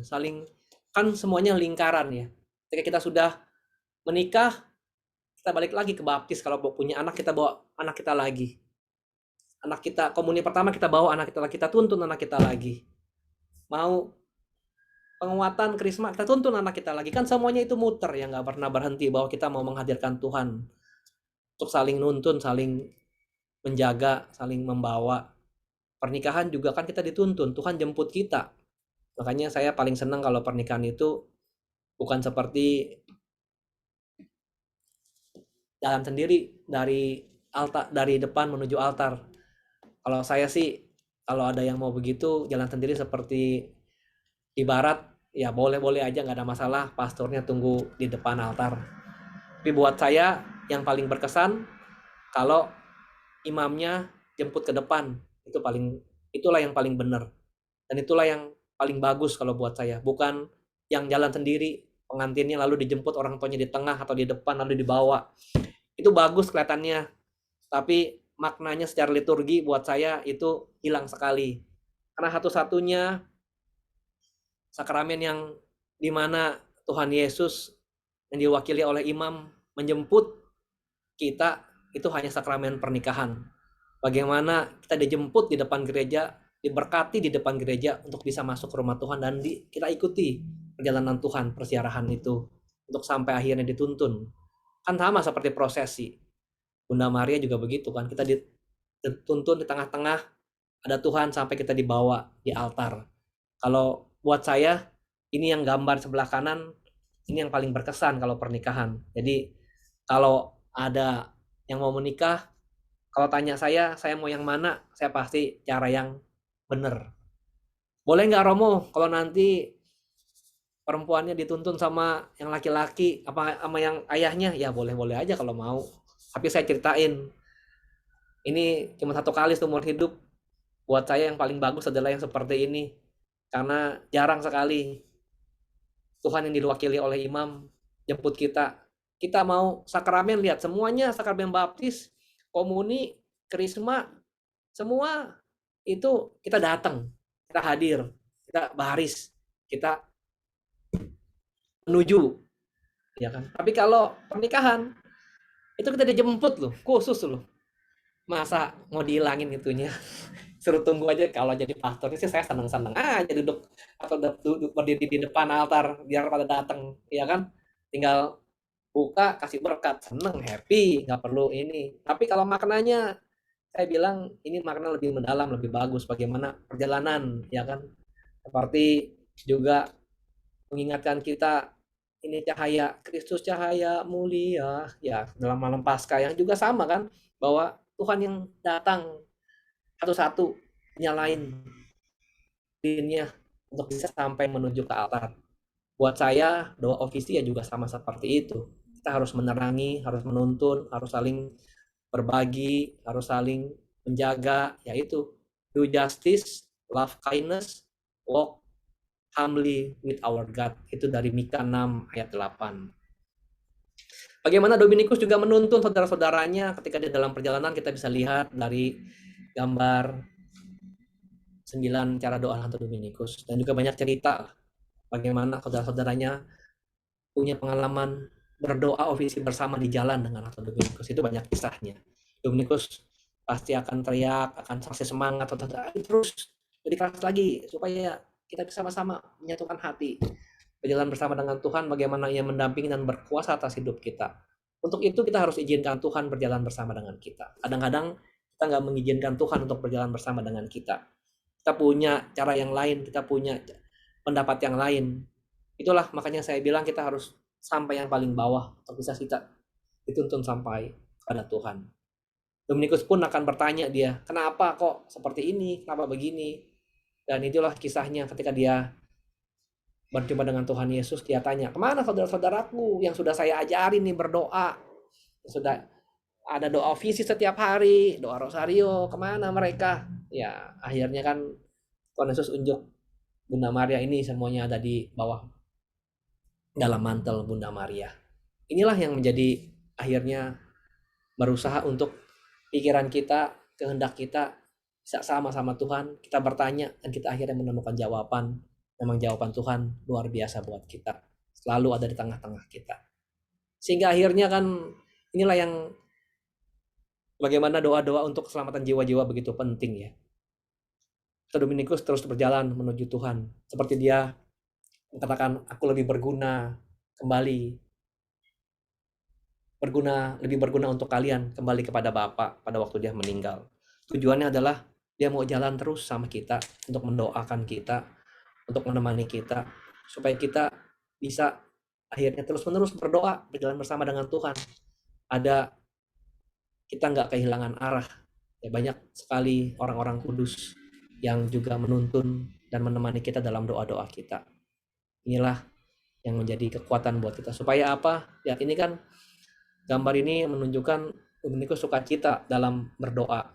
kan semuanya lingkaran ya. Ketika kita sudah menikah, kita balik lagi ke baptis. Kalau punya anak, kita bawa anak kita lagi. Anak kita komuni pertama, kita bawa anak kita lagi, kita tuntun anak kita lagi. Mau penguatan krisma, kita tuntun anak kita lagi. Kan semuanya itu muter ya, nggak pernah berhenti bahwa kita mau menghadirkan Tuhan untuk saling nuntun, saling menjaga, saling membawa. Pernikahan juga kan kita dituntun, Tuhan jemput kita. Makanya saya paling senang kalau pernikahan itu bukan seperti jalan sendiri dari depan menuju altar. Kalau saya sih, kalau ada yang mau begitu, jalan sendiri seperti ibarat, ya boleh-boleh aja, nggak ada masalah, pastornya tunggu di depan altar. Tapi buat saya, yang paling berkesan, kalau imamnya jemput ke depan, itulah yang paling benar. Dan itulah yang paling bagus kalau buat saya. Bukan yang jalan sendiri, pengantinnya lalu dijemput orang tuanya di tengah atau di depan, lalu dibawa. Itu bagus kelihatannya. Tapi maknanya secara liturgi buat saya itu hilang sekali. Karena satu-satunya sakramen yang dimana Tuhan Yesus yang diwakili oleh imam menjemput kita, itu hanya sakramen pernikahan. Bagaimana kita dijemput di depan gereja, diberkati di depan gereja untuk bisa masuk ke rumah Tuhan, dan kita ikuti perjalanan Tuhan, persiarahan itu untuk sampai akhirnya dituntun. Kan sama seperti prosesi. Bunda Maria juga begitu kan, kita dituntun di tengah-tengah, ada Tuhan sampai kita dibawa di altar. Kalau buat saya, ini yang gambar sebelah kanan, ini yang paling berkesan kalau pernikahan. Jadi kalau ada yang mau menikah, kalau tanya saya mau yang mana, saya pasti cara yang benar. Boleh nggak Romo, kalau nanti perempuannya dituntun sama yang laki-laki, apa sama yang ayahnya, ya boleh-boleh aja kalau mau. Tapi saya ceritain, ini cuma satu kali seumur hidup. Buat saya yang paling bagus adalah yang seperti ini. Karena jarang sekali Tuhan yang diwakili oleh imam jemput kita. Kita mau sakramen, lihat semuanya, sakramen baptis, komuni, krisma, semua itu kita datang, kita hadir, kita baris, kita menuju, ya kan? Tapi kalau pernikahan itu kita dijemput loh, khusus loh. Masa mau dihilangin itunya? Suruh tunggu aja. Kalau jadi pastor sih saya senang-senang aja duduk atau duduk berdiri di depan altar biar pada datang, ya kan? Tinggal buka, kasih berkat, seneng, happy, nggak perlu ini. Tapi kalau maknanya, saya bilang ini makna lebih mendalam, lebih bagus. Bagaimana perjalanan, ya kan? Seperti juga mengingatkan kita, ini cahaya Kristus, cahaya mulia, ya dalam malam Paskah yang juga sama kan, bahwa Tuhan yang datang satu-satu nyalain lilinnya untuk bisa sampai menuju ke altar. Buat saya doa ofisi ya juga sama seperti itu. Kita harus menerangi, harus menuntun, harus saling berbagi, harus saling menjaga, yaitu do justice, love kindness, walk humbly with our God. Itu dari Mika 6 ayat 8. Bagaimana Dominikus juga menuntun saudara-saudaranya ketika di dalam perjalanan. Kita bisa lihat dari gambar 9 cara doa Santo Dominikus, dan juga banyak cerita bagaimana saudara-saudaranya punya pengalaman berdoa ofisi bersama di jalan dengan Santo Dominikus. Itu banyak kisahnya. Dominikus pasti akan teriak, akan kasih semangat, terus jadi keras lagi supaya kita bisa sama-sama menyatukan hati, berjalan bersama dengan Tuhan, bagaimana Ia mendampingi dan berkuasa atas hidup kita. Untuk itu kita harus izinkan Tuhan berjalan bersama dengan kita. Kadang-kadang kita nggak mengizinkan Tuhan untuk berjalan bersama dengan kita. Kita punya cara yang lain, kita punya pendapat yang lain. Itulah makanya saya bilang kita harus sampai yang paling bawah untuk bisa kita dituntun sampai pada Tuhan. Dominikus pun akan bertanya dia, kenapa kok seperti ini, kenapa begini? Dan itulah kisahnya ketika dia berjumpa dengan Tuhan Yesus, dia tanya, kemana saudara-saudaraku yang sudah saya ajarin nih berdoa? Sudah ada doa ofisi setiap hari, doa rosario, kemana mereka? Ya akhirnya kan Tuhan Yesus unjuk Bunda Maria ini semuanya ada di bawah dalam mantel Bunda Maria. Inilah yang menjadi akhirnya berusaha untuk pikiran kita, kehendak kita bisa sama-sama Tuhan, kita bertanya dan kita akhirnya menemukan jawaban. Memang jawaban Tuhan luar biasa buat kita, selalu ada di tengah-tengah kita. Sehingga akhirnya kan inilah yang bagaimana doa-doa untuk keselamatan jiwa-jiwa begitu penting ya. Dominikus terus berjalan menuju Tuhan, seperti dia mengatakan, aku lebih berguna kembali, lebih berguna untuk kalian kembali kepada Bapa pada waktu dia meninggal. Tujuannya adalah dia mau jalan terus sama kita untuk mendoakan kita, untuk menemani kita, supaya kita bisa akhirnya terus-menerus berdoa, berjalan bersama dengan Tuhan. Kita nggak kehilangan arah. Ya, banyak sekali orang-orang kudus yang juga menuntun dan menemani kita dalam doa-doa kita. Inilah yang menjadi kekuatan buat kita. Supaya apa? Lihat ini kan, gambar ini menunjukkan Dominikus sukacita dalam berdoa.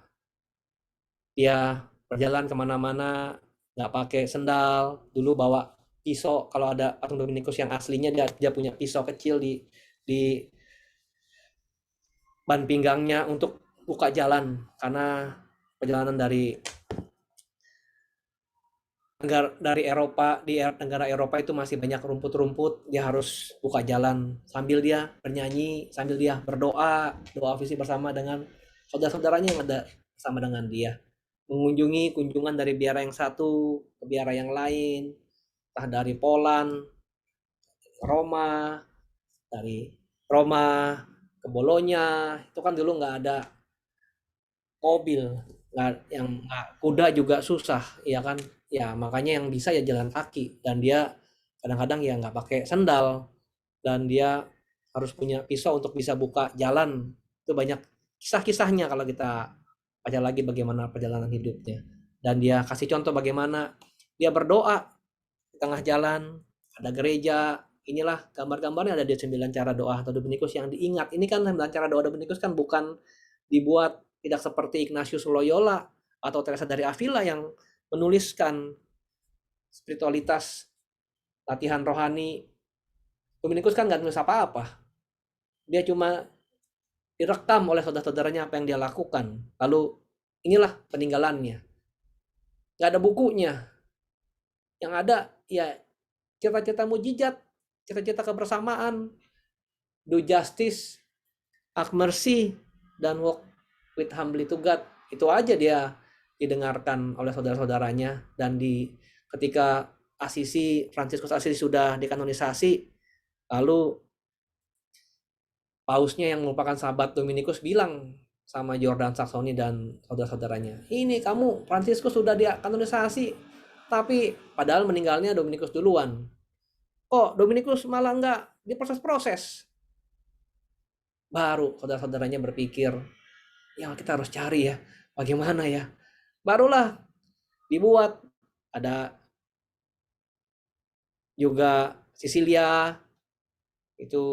Dia berjalan kemana-mana, nggak pakai sendal, dulu bawa pisau. Kalau ada patung Dominikus yang aslinya dia punya pisau kecil di ban pinggangnya untuk buka jalan, karena perjalanan dari Eropa, di negara Eropa itu masih banyak rumput-rumput, dia harus buka jalan sambil dia bernyanyi, sambil dia berdoa, doa visi bersama dengan saudara-saudaranya yang ada bersama dengan dia. Mengunjungi kunjungan dari biara yang satu ke biara yang lain, entah dari Poland, Roma, dari Roma ke Bolonya. Itu kan dulu nggak ada mobil, kuda juga susah, ya kan? Ya makanya yang bisa ya jalan kaki, dan dia kadang-kadang ya nggak pakai sendal, dan dia harus punya pisau untuk bisa buka jalan. Itu banyak kisah-kisahnya kalau kita baca lagi bagaimana perjalanan hidupnya. Dan dia kasih contoh bagaimana dia berdoa di tengah jalan, ada gereja. Inilah gambar-gambarnya ada di 9 cara doa atau Dominikus yang diingat. Ini kan 9 cara doa Dominikus kan bukan dibuat tidak seperti Ignatius Loyola atau Teresa dari Avila yang menuliskan spiritualitas, latihan rohani. Dominikus kan nggak nulis apa-apa. Dia cuma direkam oleh saudara-saudaranya apa yang dia lakukan. Lalu inilah peninggalannya. Nggak ada bukunya. Yang ada ya cita-cita mujizat, cita-cita kebersamaan, do justice, act mercy, dan walk with humbly to God. Itu aja dia didengarkan oleh saudara-saudaranya. Dan ketika Fransiskus Asisi sudah dikanonisasi, lalu pausnya yang merupakan sahabat Dominikus bilang sama Jordan Saxony dan saudara-saudaranya, ini kamu Fransiskus sudah dikanonisasi, tapi padahal meninggalnya Dominikus duluan. Kok Dominikus malah enggak diproses-proses? Baru saudara-saudaranya berpikir, ya kita harus cari ya, bagaimana ya. Barulah dibuat, ada juga Sisilia, itu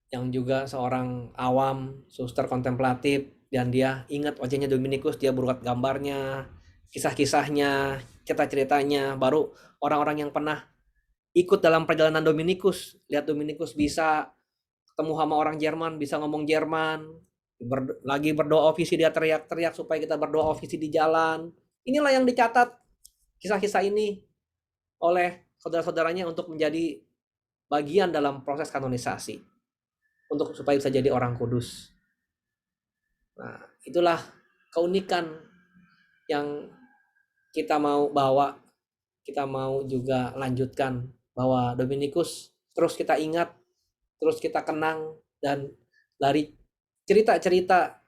yang juga seorang awam, suster kontemplatif, dan dia ingat wajahnya Dominikus, dia buat gambarnya, kisah-kisahnya, cerita-ceritanya. Baru orang-orang yang pernah ikut dalam perjalanan Dominikus, lihat Dominikus bisa ketemu sama orang Jerman, bisa ngomong Jerman, lagi berdoa ofisi dia teriak-teriak supaya kita berdoa ofisi di jalan. Inilah yang dicatat kisah-kisah ini oleh saudara-saudaranya untuk menjadi bagian dalam proses kanonisasi, untuk supaya bisa jadi orang kudus. Nah, itulah keunikan yang kita mau bawa, kita mau juga lanjutkan, bahwa Dominikus terus kita ingat, terus kita kenang, dan dari cerita-cerita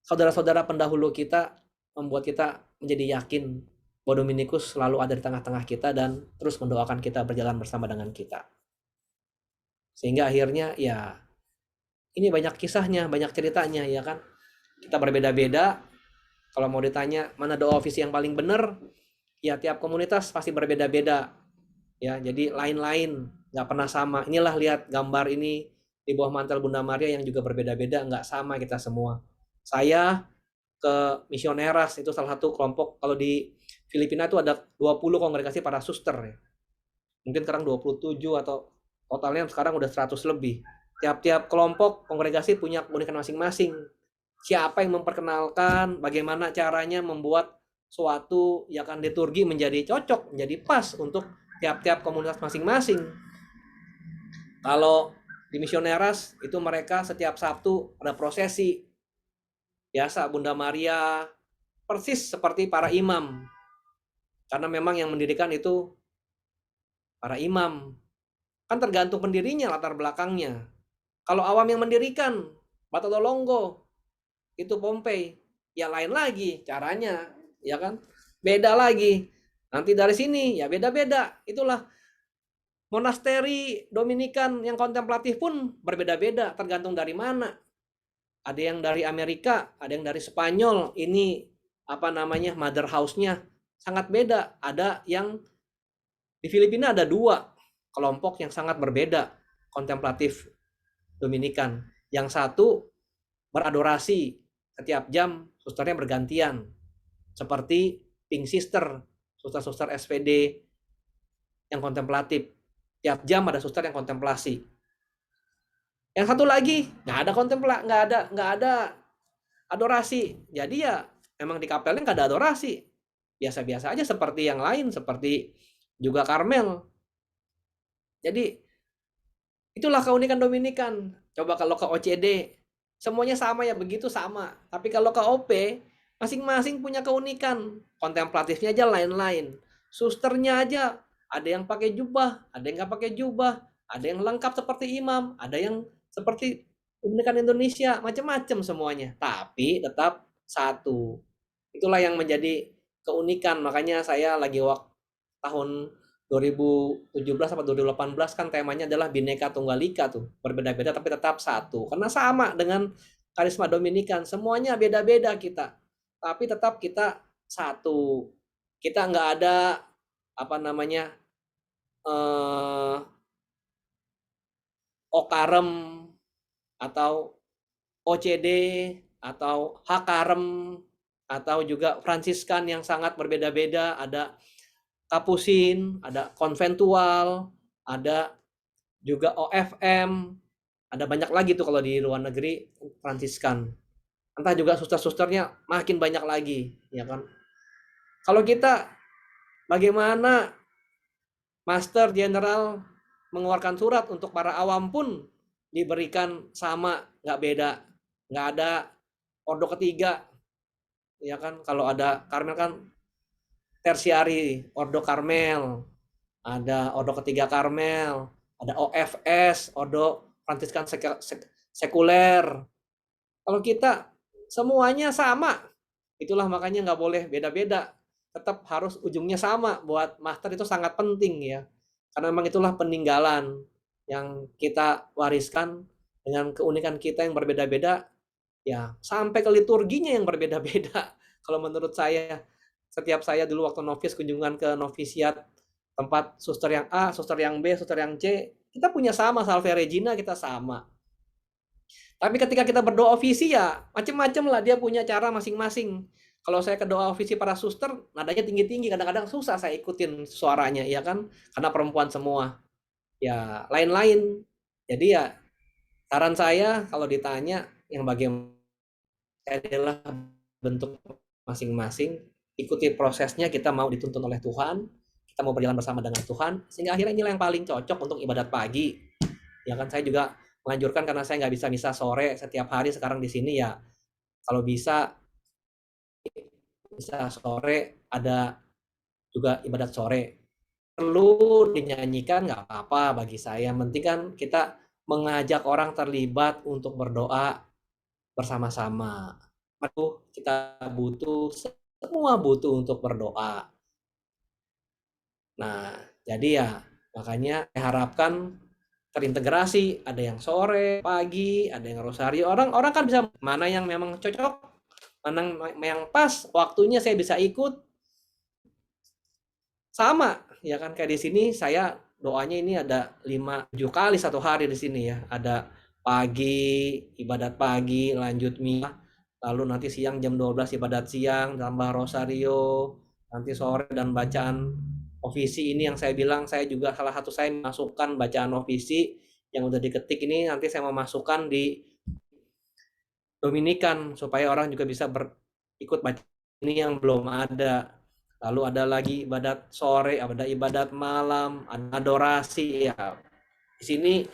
saudara-saudara pendahulu kita membuat kita menjadi yakin bahwa Dominikus selalu ada di tengah-tengah kita dan terus mendoakan kita berjalan bersama dengan kita. Sehingga akhirnya ya ini banyak kisahnya, banyak ceritanya, ya kan. Kita berbeda-beda. Kalau mau ditanya mana doa ofisi yang paling benar, ya tiap komunitas pasti berbeda-beda. Ya, jadi lain-lain, nggak pernah sama. Inilah lihat gambar ini di bawah mantel Bunda Maria yang juga berbeda-beda, nggak sama kita semua. Saya ke Misioneras, itu salah satu kelompok. Kalau di Filipina itu ada 20 kongregasi para suster ya. Mungkin sekarang 27 atau totalnya sekarang udah 100 lebih. Tiap-tiap kelompok kongregasi punya keunikan masing-masing. Siapa yang memperkenalkan, bagaimana caranya membuat suatu ya kan liturgi menjadi cocok, menjadi pas untuk tiap-tiap komunitas masing-masing. Kalau di misioneras itu mereka setiap Sabtu ada prosesi. Biasa Bunda Maria persis seperti para imam. Karena memang yang mendirikan itu para imam. Kan tergantung pendirinya, latar belakangnya. Kalau awam yang mendirikan, Bartolomeo itu Pompei, ya lain lagi caranya, ya kan? Beda lagi. Nanti dari sini ya beda-beda. Itulah monasteri Dominikan yang kontemplatif pun berbeda-beda, tergantung dari mana. Ada yang dari Amerika, ada yang dari Spanyol. Ini apa namanya mother house-nya sangat beda. Ada yang di Filipina ada 2 kelompok yang sangat berbeda kontemplatif Dominikan. Yang satu beradorasi setiap jam, susternya bergantian. Seperti Pink Sister, suster-suster SPD yang kontemplatif. Tiap jam ada suster yang kontemplasi. Yang satu lagi nggak ada nggak ada adorasi. Jadi ya memang di kapelnya nggak ada adorasi. Biasa-biasa aja seperti yang lain, seperti juga Karmel. Jadi itulah keunikan Dominikan. Coba kalau ke OCD, semuanya sama ya begitu sama. Tapi kalau ke OP, masing-masing punya keunikan. Kontemplatifnya aja lain-lain. Susternya aja ada yang pakai jubah, ada yang nggak pakai jubah, ada yang lengkap seperti imam, ada yang seperti keunikan Indonesia, macam-macam semuanya. Tapi tetap satu. Itulah yang menjadi keunikan. Makanya saya lagi tahun 2017 atau 2018 kan temanya adalah Bhinneka Tunggal Ika tuh, berbeda-beda tapi tetap satu. Karena sama dengan karisma Dominikan, semuanya beda-beda kita, tapi tetap kita satu. Kita nggak ada apa namanya Okarem atau OCD atau Hakarem atau juga Fransiskan yang sangat berbeda-beda. Ada Kapusin, ada konventual, ada juga OFM, ada banyak lagi tuh kalau di luar negeri Fransiskan. Entah juga suster-susternya makin banyak lagi, ya kan? Kalau kita bagaimana Master General mengeluarkan surat untuk para awam pun diberikan sama, nggak beda, nggak ada ordo ketiga, ya kan? Kalau ada Karmel kan tersiari, Ordo Karmel, ada Ordo Ketiga Karmel, ada OFS, Ordo Fransiskan Sekuler. Kalau kita semuanya sama, itulah makanya nggak boleh beda-beda. Tetap harus ujungnya sama. Buat master itu sangat penting ya. Karena memang itulah peninggalan yang kita wariskan dengan keunikan kita yang berbeda-beda. Ya, sampai ke liturginya yang berbeda-beda. Kalau menurut saya, setiap saya dulu waktu novis kunjungan ke novisiat tempat suster yang A, suster yang B, suster yang C, kita punya sama Salve Regina, kita sama. Tapi ketika kita berdoa ofisi ya macam-macam lah, dia punya cara masing-masing. Kalau saya ke doa ofisi para suster, nadanya tinggi-tinggi, kadang-kadang susah saya ikutin suaranya, ya kan? Karena perempuan semua. Ya, lain-lain. Jadi ya saran saya kalau ditanya yang bagaimana adalah bentuk masing-masing, ikuti prosesnya. Kita mau dituntun oleh Tuhan, kita mau berjalan bersama dengan Tuhan, sehingga akhirnya inilah yang paling cocok untuk ibadat pagi. Ya kan, saya juga menganjurkan karena saya nggak bisa misa sore setiap hari sekarang di sini ya, kalau bisa sore ada juga ibadat sore. Perlu dinyanyikan nggak apa-apa bagi saya. Penting kan kita mengajak orang terlibat untuk berdoa bersama-sama. Kita butuh, semua butuh untuk berdoa. Nah, jadi ya makanya saya harapkan terintegrasi, ada yang sore, pagi, ada yang rosario. Orang kan bisa mana yang memang cocok, mana yang pas, waktunya saya bisa ikut. Sama, ya kan, kayak di sini saya doanya ini ada 5-7 kali satu hari di sini ya. Ada pagi, ibadat pagi, lanjut misa, lalu nanti siang jam 12 ibadat siang, tambah rosario, nanti sore dan bacaan Novisi ini yang saya bilang, saya juga salah satu saya masukkan bacaan novisi yang udah diketik ini, nanti saya mau masukkan di Dominikan supaya orang juga bisa ikut baca ini yang belum ada. Lalu ada lagi ibadat sore, ada ibadat malam, ada adorasi ya. Di sini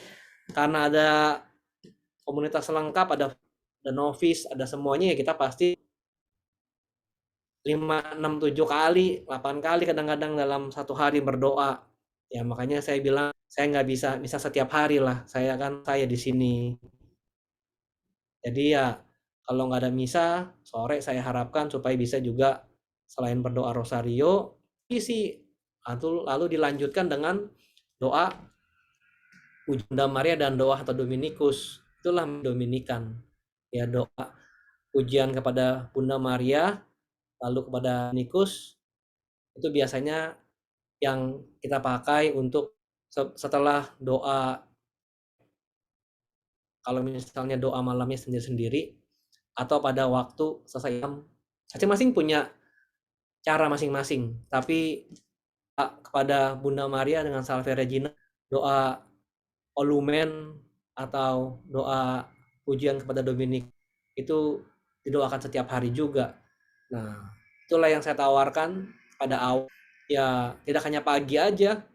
karena ada komunitas lengkap, ada novis, ada semuanya ya, kita pasti 5, 6, 7 kali, 8 kali kadang-kadang dalam satu hari berdoa. Ya makanya saya bilang saya nggak bisa setiap hari lah. Saya di sini. Jadi ya kalau nggak ada misa sore, saya harapkan supaya bisa juga selain berdoa rosario, isi lalu dilanjutkan dengan doa Bunda Maria dan doa atau Dominikus. Itulah Dominikan. Ya doa pujian kepada Bunda Maria, lalu kepada Dominikus, itu biasanya yang kita pakai untuk setelah doa, kalau misalnya doa malamnya sendiri-sendiri, atau pada waktu selesai jam. Masing-masing punya cara masing-masing, tapi kepada Bunda Maria dengan Salve Regina, doa Olumen atau doa pujian kepada Dominik itu didoakan setiap hari juga. Nah, itulah yang saya tawarkan pada awal. Ya, tidak hanya pagi aja.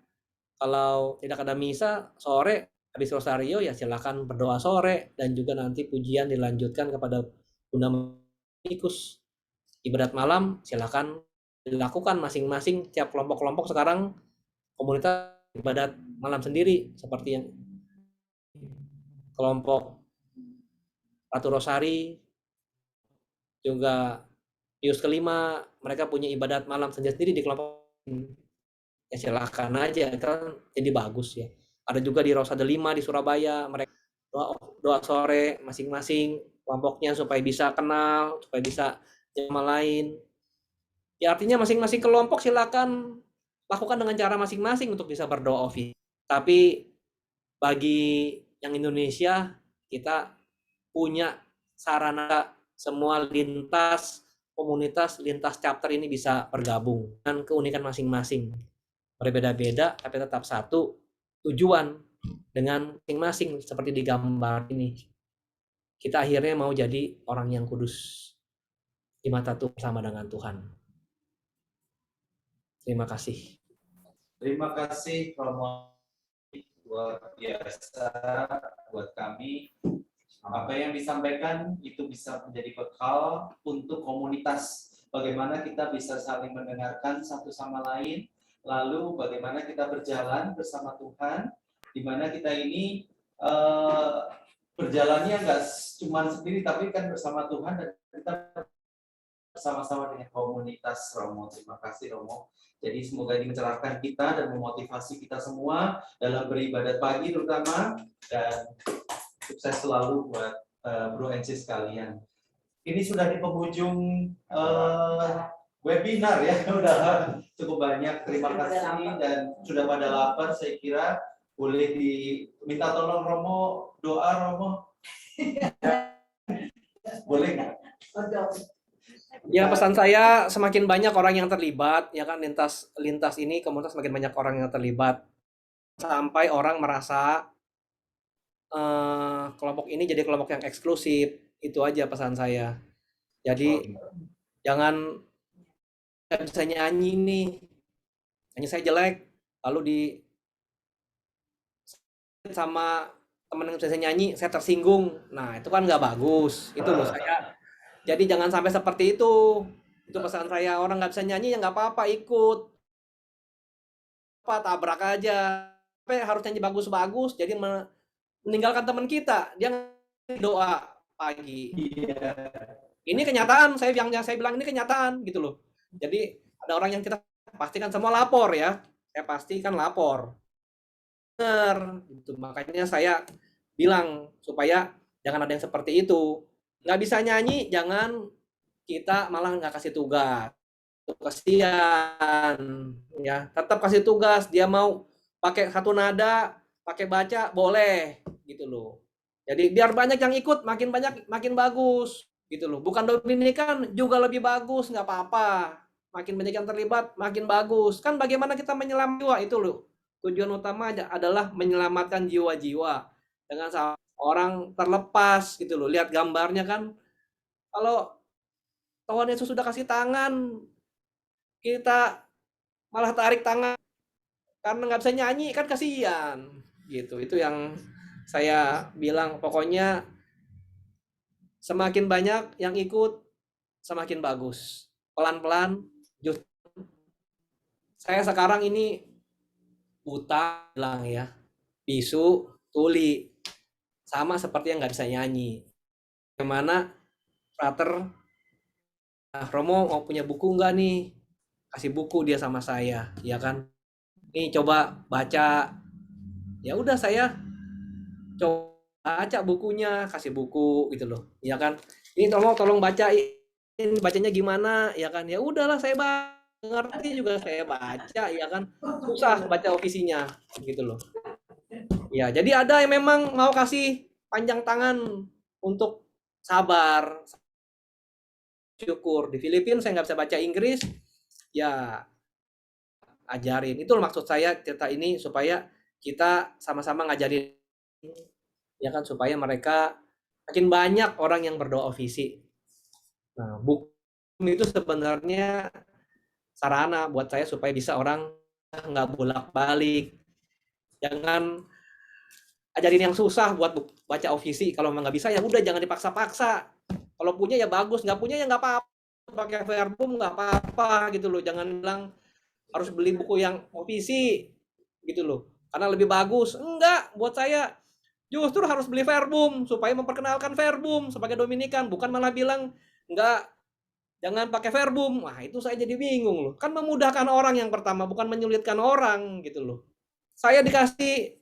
Kalau tidak ada misa, sore habis rosario ya silakan berdoa sore, dan juga nanti pujian dilanjutkan kepada Bunda Dominikus. Ibadat malam silakan dilakukan masing-masing, tiap kelompok-kelompok sekarang komunitas ibadat malam sendiri, seperti yang kelompok Ratu Rosari, juga Pius kelima, mereka punya ibadat malam sendiri di kelompok. Ya silakan aja, kan jadi bagus ya. Ada juga di Rosada 5 di Surabaya, mereka doa sore masing-masing kelompoknya supaya bisa kenal, supaya bisa sama lain. Ya artinya masing-masing kelompok silakan lakukan dengan cara masing-masing untuk bisa berdoa. Tapi bagi yang Indonesia, kita punya sarana semua lintas komunitas, lintas chapter ini bisa bergabung dengan keunikan masing-masing. Berbeda-beda tapi tetap satu tujuan dengan masing-masing, seperti di gambar ini. Kita akhirnya mau jadi orang yang kudus di mata Tuhan bersama dengan Tuhan. Terima kasih. Terima kasih Romo, luar biasa buat kami. Apa yang disampaikan itu bisa menjadi bekal untuk komunitas. Bagaimana kita bisa saling mendengarkan satu sama lain, lalu bagaimana kita berjalan bersama Tuhan, di mana kita ini berjalannya nggak cuma sendiri, tapi kan bersama Tuhan, dan kita bersama-sama dengan komunitas. Romo, terima kasih Romo. Jadi semoga ini mencerahkan kita dan memotivasi kita semua dalam beribadat pagi terutama, dan sukses selalu buat bro and sis sekalian. Ini sudah di penghujung webinar ya, udah cukup banyak. Terima kasih, dan sudah pada lapar, saya kira boleh diminta tolong Romo, doa Romo. Boleh nggak? Ya, pesan saya semakin banyak orang yang terlibat, ya kan, lintas ini komunitas semakin banyak orang yang terlibat sampai orang merasa kelompok ini jadi kelompok yang eksklusif. Itu aja pesan saya. Jadi jangan bisa nyanyi nih, nyanyi saya jelek, lalu di sama teman yang bisa nyanyi saya tersinggung. Nah itu kan nggak bagus. Itu loh saya. Jadi jangan sampai seperti itu. Itu pesan saya. Orang nggak bisa nyanyi ya nggak apa-apa, ikut. Tabrak aja. Sampai harus nyanyi bagus-bagus. Jadi meninggalkan teman kita. Dia doa pagi. Ini kenyataan. Yang saya bilang ini kenyataan gitu loh. Jadi ada orang yang kita pastikan semua lapor ya. Saya pastikan lapor. Benar. Gitu. Makanya saya bilang supaya jangan ada yang seperti itu. Nggak bisa nyanyi, jangan kita malah nggak kasih tugas. Kasihan ya, tetap kasih tugas. Dia mau pakai satu nada, pakai baca boleh gitu loh. Jadi biar banyak yang ikut, makin banyak makin bagus gitu loh. Bukan Dominikan juga lebih bagus, nggak apa-apa. makin banyak yang terlibat, makin bagus. Kan bagaimana kita menyelamatkan jiwa itu loh. Tujuan utama adalah menyelamatkan jiwa-jiwa. Dengan orang terlepas gitu loh. Lihat gambarnya kan. Kalau Tuhan Yesus sudah kasih tangan, kita malah tarik tangan karena nggak bisa nyanyi kan kasihan gitu. Itu yang saya bilang, pokoknya semakin banyak yang ikut semakin bagus. Pelan-pelan, justru saya sekarang ini buta bilang ya, bisu, tuli, sama seperti yang nggak bisa nyanyi. Bagaimana Frater Romo mau punya buku nggak nih? Kasih buku dia sama saya, ya kan? Nih coba baca. Ya udah saya coba baca bukunya, kasih buku gitu loh, ya kan? Ini tolong bacain, bacanya gimana, ya kan? Ya udahlah saya ngerti juga saya baca, ya kan? Susah baca ofisinya gitu loh. Ya, jadi ada yang memang mau kasih panjang tangan untuk sabar, syukur. Di Filipina saya nggak bisa baca Inggris, ya ajarin. Itu maksud saya cerita ini supaya kita sama-sama ngajarin, ya kan, supaya mereka makin banyak orang yang berdoa visi. Nah, buku itu sebenarnya sarana buat saya supaya bisa orang nggak bolak-balik. Jangan ajarin yang susah buat baca ofisi. Kalau memang nggak bisa ya udah jangan dipaksa-paksa. Kalau punya ya bagus, nggak punya ya nggak apa-apa. Pakai verbum nggak apa-apa gitu loh. Jangan bilang harus beli buku yang ofisi gitu loh. Karena lebih bagus. Enggak, buat saya justru harus beli verbum supaya memperkenalkan verbum sebagai Dominikan, bukan malah bilang enggak, jangan pakai verbum. Wah, itu saya jadi bingung loh. Kan memudahkan orang yang pertama, bukan menyulitkan orang gitu loh. Saya dikasih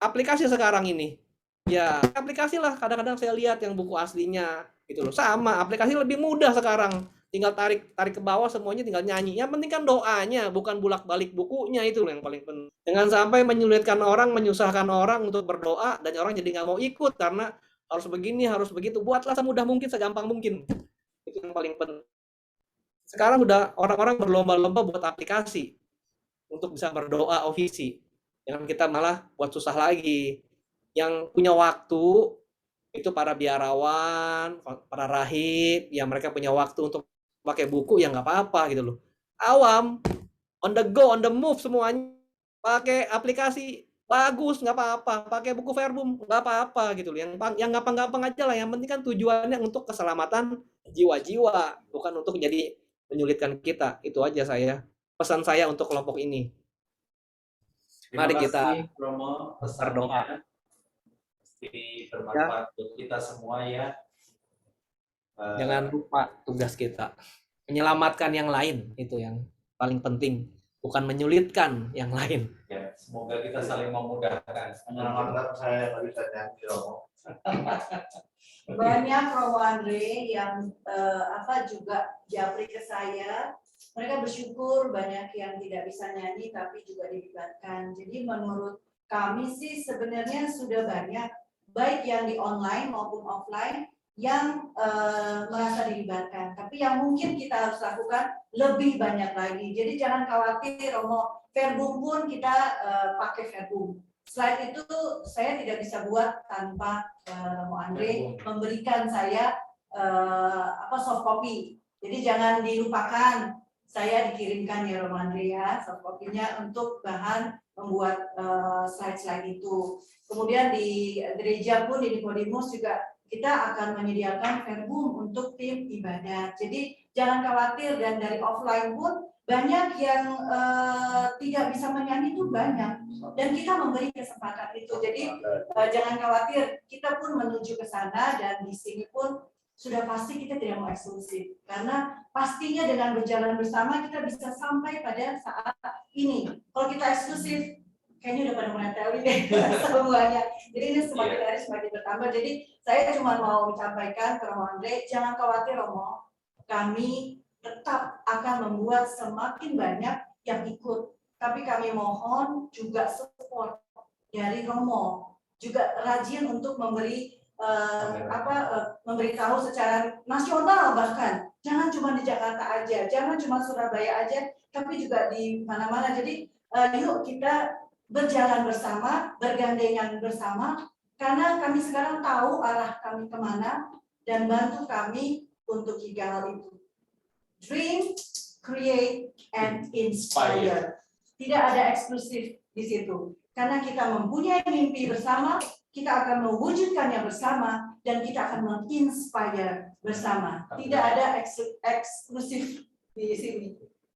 aplikasi sekarang ini. Ya, aplikasi lah. Kadang-kadang saya lihat yang buku aslinya gitu loh. Sama, aplikasi lebih mudah sekarang. Tinggal tarik ke bawah semuanya, tinggal nyanyi. Yang penting kan doanya, bukan bolak-balik bukunya, itu yang paling penting. Jangan sampai menyulitkan orang, menyusahkan orang untuk berdoa dan orang jadi nggak mau ikut karena harus begini, harus begitu. Buatlah semudah mungkin, segampang mungkin. Itu yang paling penting. Sekarang udah orang-orang berlomba-lomba buat aplikasi untuk bisa berdoa ofisi. Jangan kita malah buat susah lagi. Yang punya waktu itu para biarawan, para rahib, yang mereka punya waktu untuk pakai buku, ya nggak apa-apa gitu loh. Awam, on the go, on the move semuanya, pakai aplikasi bagus, nggak apa-apa. Pakai buku verbum nggak apa-apa gitu loh. Yang gampang-gampang aja lah. Yang penting kan tujuannya untuk keselamatan jiwa-jiwa, bukan untuk jadi menyulitkan kita. Itu aja pesan saya untuk kelompok ini. Mari kita Romo, berdoa. Pasti bermanfaat untuk kita semua ya. Jangan lupa tugas kita. Menyelamatkan yang lain, itu yang paling penting. Bukan menyulitkan yang lain. Ya, semoga kita saling memudahkan. Menyelamatkan saya tadi bisa nyanyi Romo. Banyak Romo Andre yang juga japri ke saya. Mereka bersyukur banyak yang tidak bisa nyanyi tapi juga dilibatkan. Jadi menurut kami sih sebenarnya sudah banyak, baik yang di online maupun offline, yang merasa dilibatkan. Tapi yang mungkin kita harus lakukan lebih banyak lagi. Jadi jangan khawatir Romo, verbum pun kita pakai verbum. Slide itu saya tidak bisa buat tanpa Romo Andre memberikan saya soft copy. Jadi jangan dilupakan, saya dikirimkan ya Romo Andre ya soft copy-nya untuk bahan membuat slide-slide itu. Kemudian di gereja pun di Nicodemus juga kita akan menyediakan verbum untuk tim ibadat. Jadi jangan khawatir, dan dari offline pun banyak yang tidak bisa menyanyi itu banyak, dan kita memberi kesempatan itu. Jadi jangan khawatir, kita pun menuju ke sana, dan di sini pun sudah pasti kita tidak mau eksklusif, karena pastinya dengan berjalan bersama kita bisa sampai pada saat ini. Kalau kita eksklusif, kayaknya udah pada meneteli deh semuanya. Jadi ini semakin hari semakin bertambah. Jadi saya cuma mau menyampaikan ke Romo Andre, jangan khawatir Romo, kami tetap akan membuat semakin banyak yang ikut. Tapi kami mohon juga support dari Romo, juga rajin untuk memberi memberitahu secara nasional, bahkan jangan cuma di Jakarta aja, jangan cuma Surabaya aja, tapi juga di mana-mana. Jadi yuk kita berjalan bersama, bergandengan bersama, karena kami sekarang tahu arah kami kemana, dan bantu kami untuk tiga hal itu. Dream, create, and inspire. Tidak ada eksklusif di situ. Karena kita mempunyai mimpi bersama, kita akan mewujudkannya bersama, dan kita akan menginspire bersama. Tidak ada eksklusif di sini.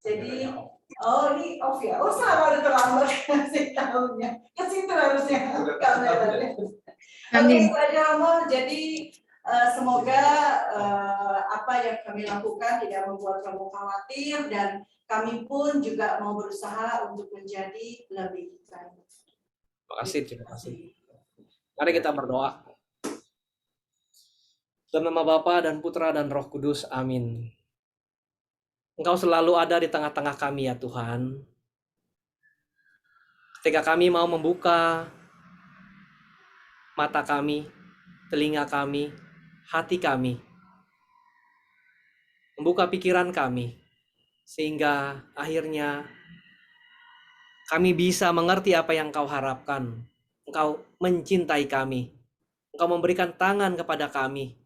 Jadi, ini off ya. Oh, salah, udah terlambat kasih tahunya. Kasih harusnya kameranya. Oke, Ibu Adi Romo, jadi semoga apa yang kami lakukan tidak membuat kamu khawatir, dan kami pun juga mau berusaha untuk menjadi lebih baik. Terima kasih. Mari kita berdoa. Dalam nama Bapa dan Putra dan Roh Kudus, amin. Engkau selalu ada di tengah-tengah kami ya Tuhan. Ketika kami mau membuka mata kami, telinga kami, hati kami, membuka pikiran kami, sehingga akhirnya kami bisa mengerti apa yang Engkau harapkan. Engkau mencintai kami. Engkau memberikan tangan kepada kami,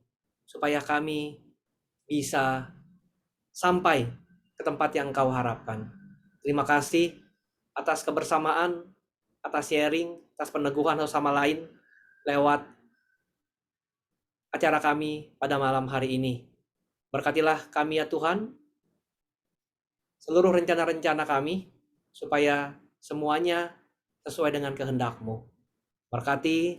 supaya kami bisa sampai ke tempat yang Engkau harapkan. Terima kasih atas kebersamaan, atas sharing, atas peneguhan satu sama lain lewat acara kami pada malam hari ini. Berkatilah kami ya Tuhan, seluruh rencana-rencana kami, supaya semuanya sesuai dengan kehendak-Mu. Berkati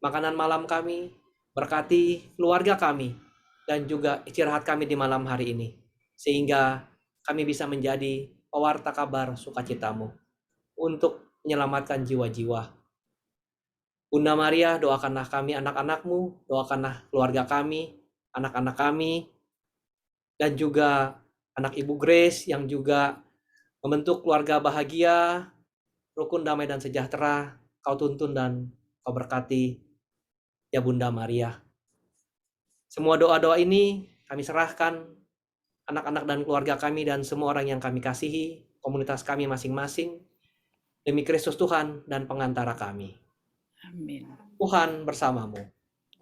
makanan malam kami, berkati keluarga kami, dan juga istirahat kami di malam hari ini. Sehingga kami bisa menjadi pewarta kabar sukacita-Mu untuk menyelamatkan jiwa-jiwa. Bunda Maria, doakanlah kami anak-anak-Mu, doakanlah keluarga kami, anak-anak kami, dan juga anak Ibu Grace yang juga membentuk keluarga bahagia, rukun damai dan sejahtera. Kau tuntun dan Kau berkati, ya Bunda Maria. Semua doa-doa ini kami serahkan anak-anak dan keluarga kami dan semua orang yang kami kasihi, komunitas kami masing-masing, demi Kristus Tuhan dan pengantara kami. Amin. Tuhan bersamamu.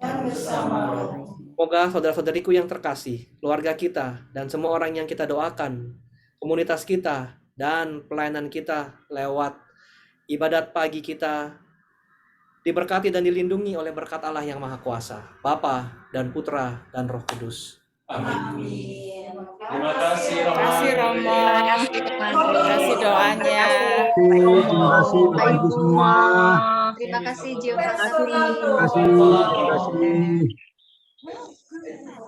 Dan bersama. Semoga saudara-saudariku yang terkasih, keluarga kita, dan semua orang yang kita doakan, komunitas kita, dan pelayanan kita lewat ibadat pagi kita, diberkati dan dilindungi oleh berkat Allah yang Maha Kuasa, Bapa dan Putra dan Roh Kudus. Amin. Terima kasih, Terima Romo. kasih Romo. Terima kasih doanya. Terima kasih Bapak Ibu semua. Terima kasih Jiwa. Terima kasih.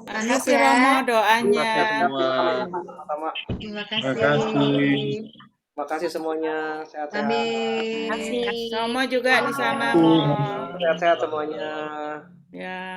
Terima kasih Romo doanya. Sama-sama. Terima Terima kasih. kasih. Terima kasih semuanya. Sehat-sehat. Amin. Romo juga di sana. Terima Mo. Sehat-sehat semuanya. Ya.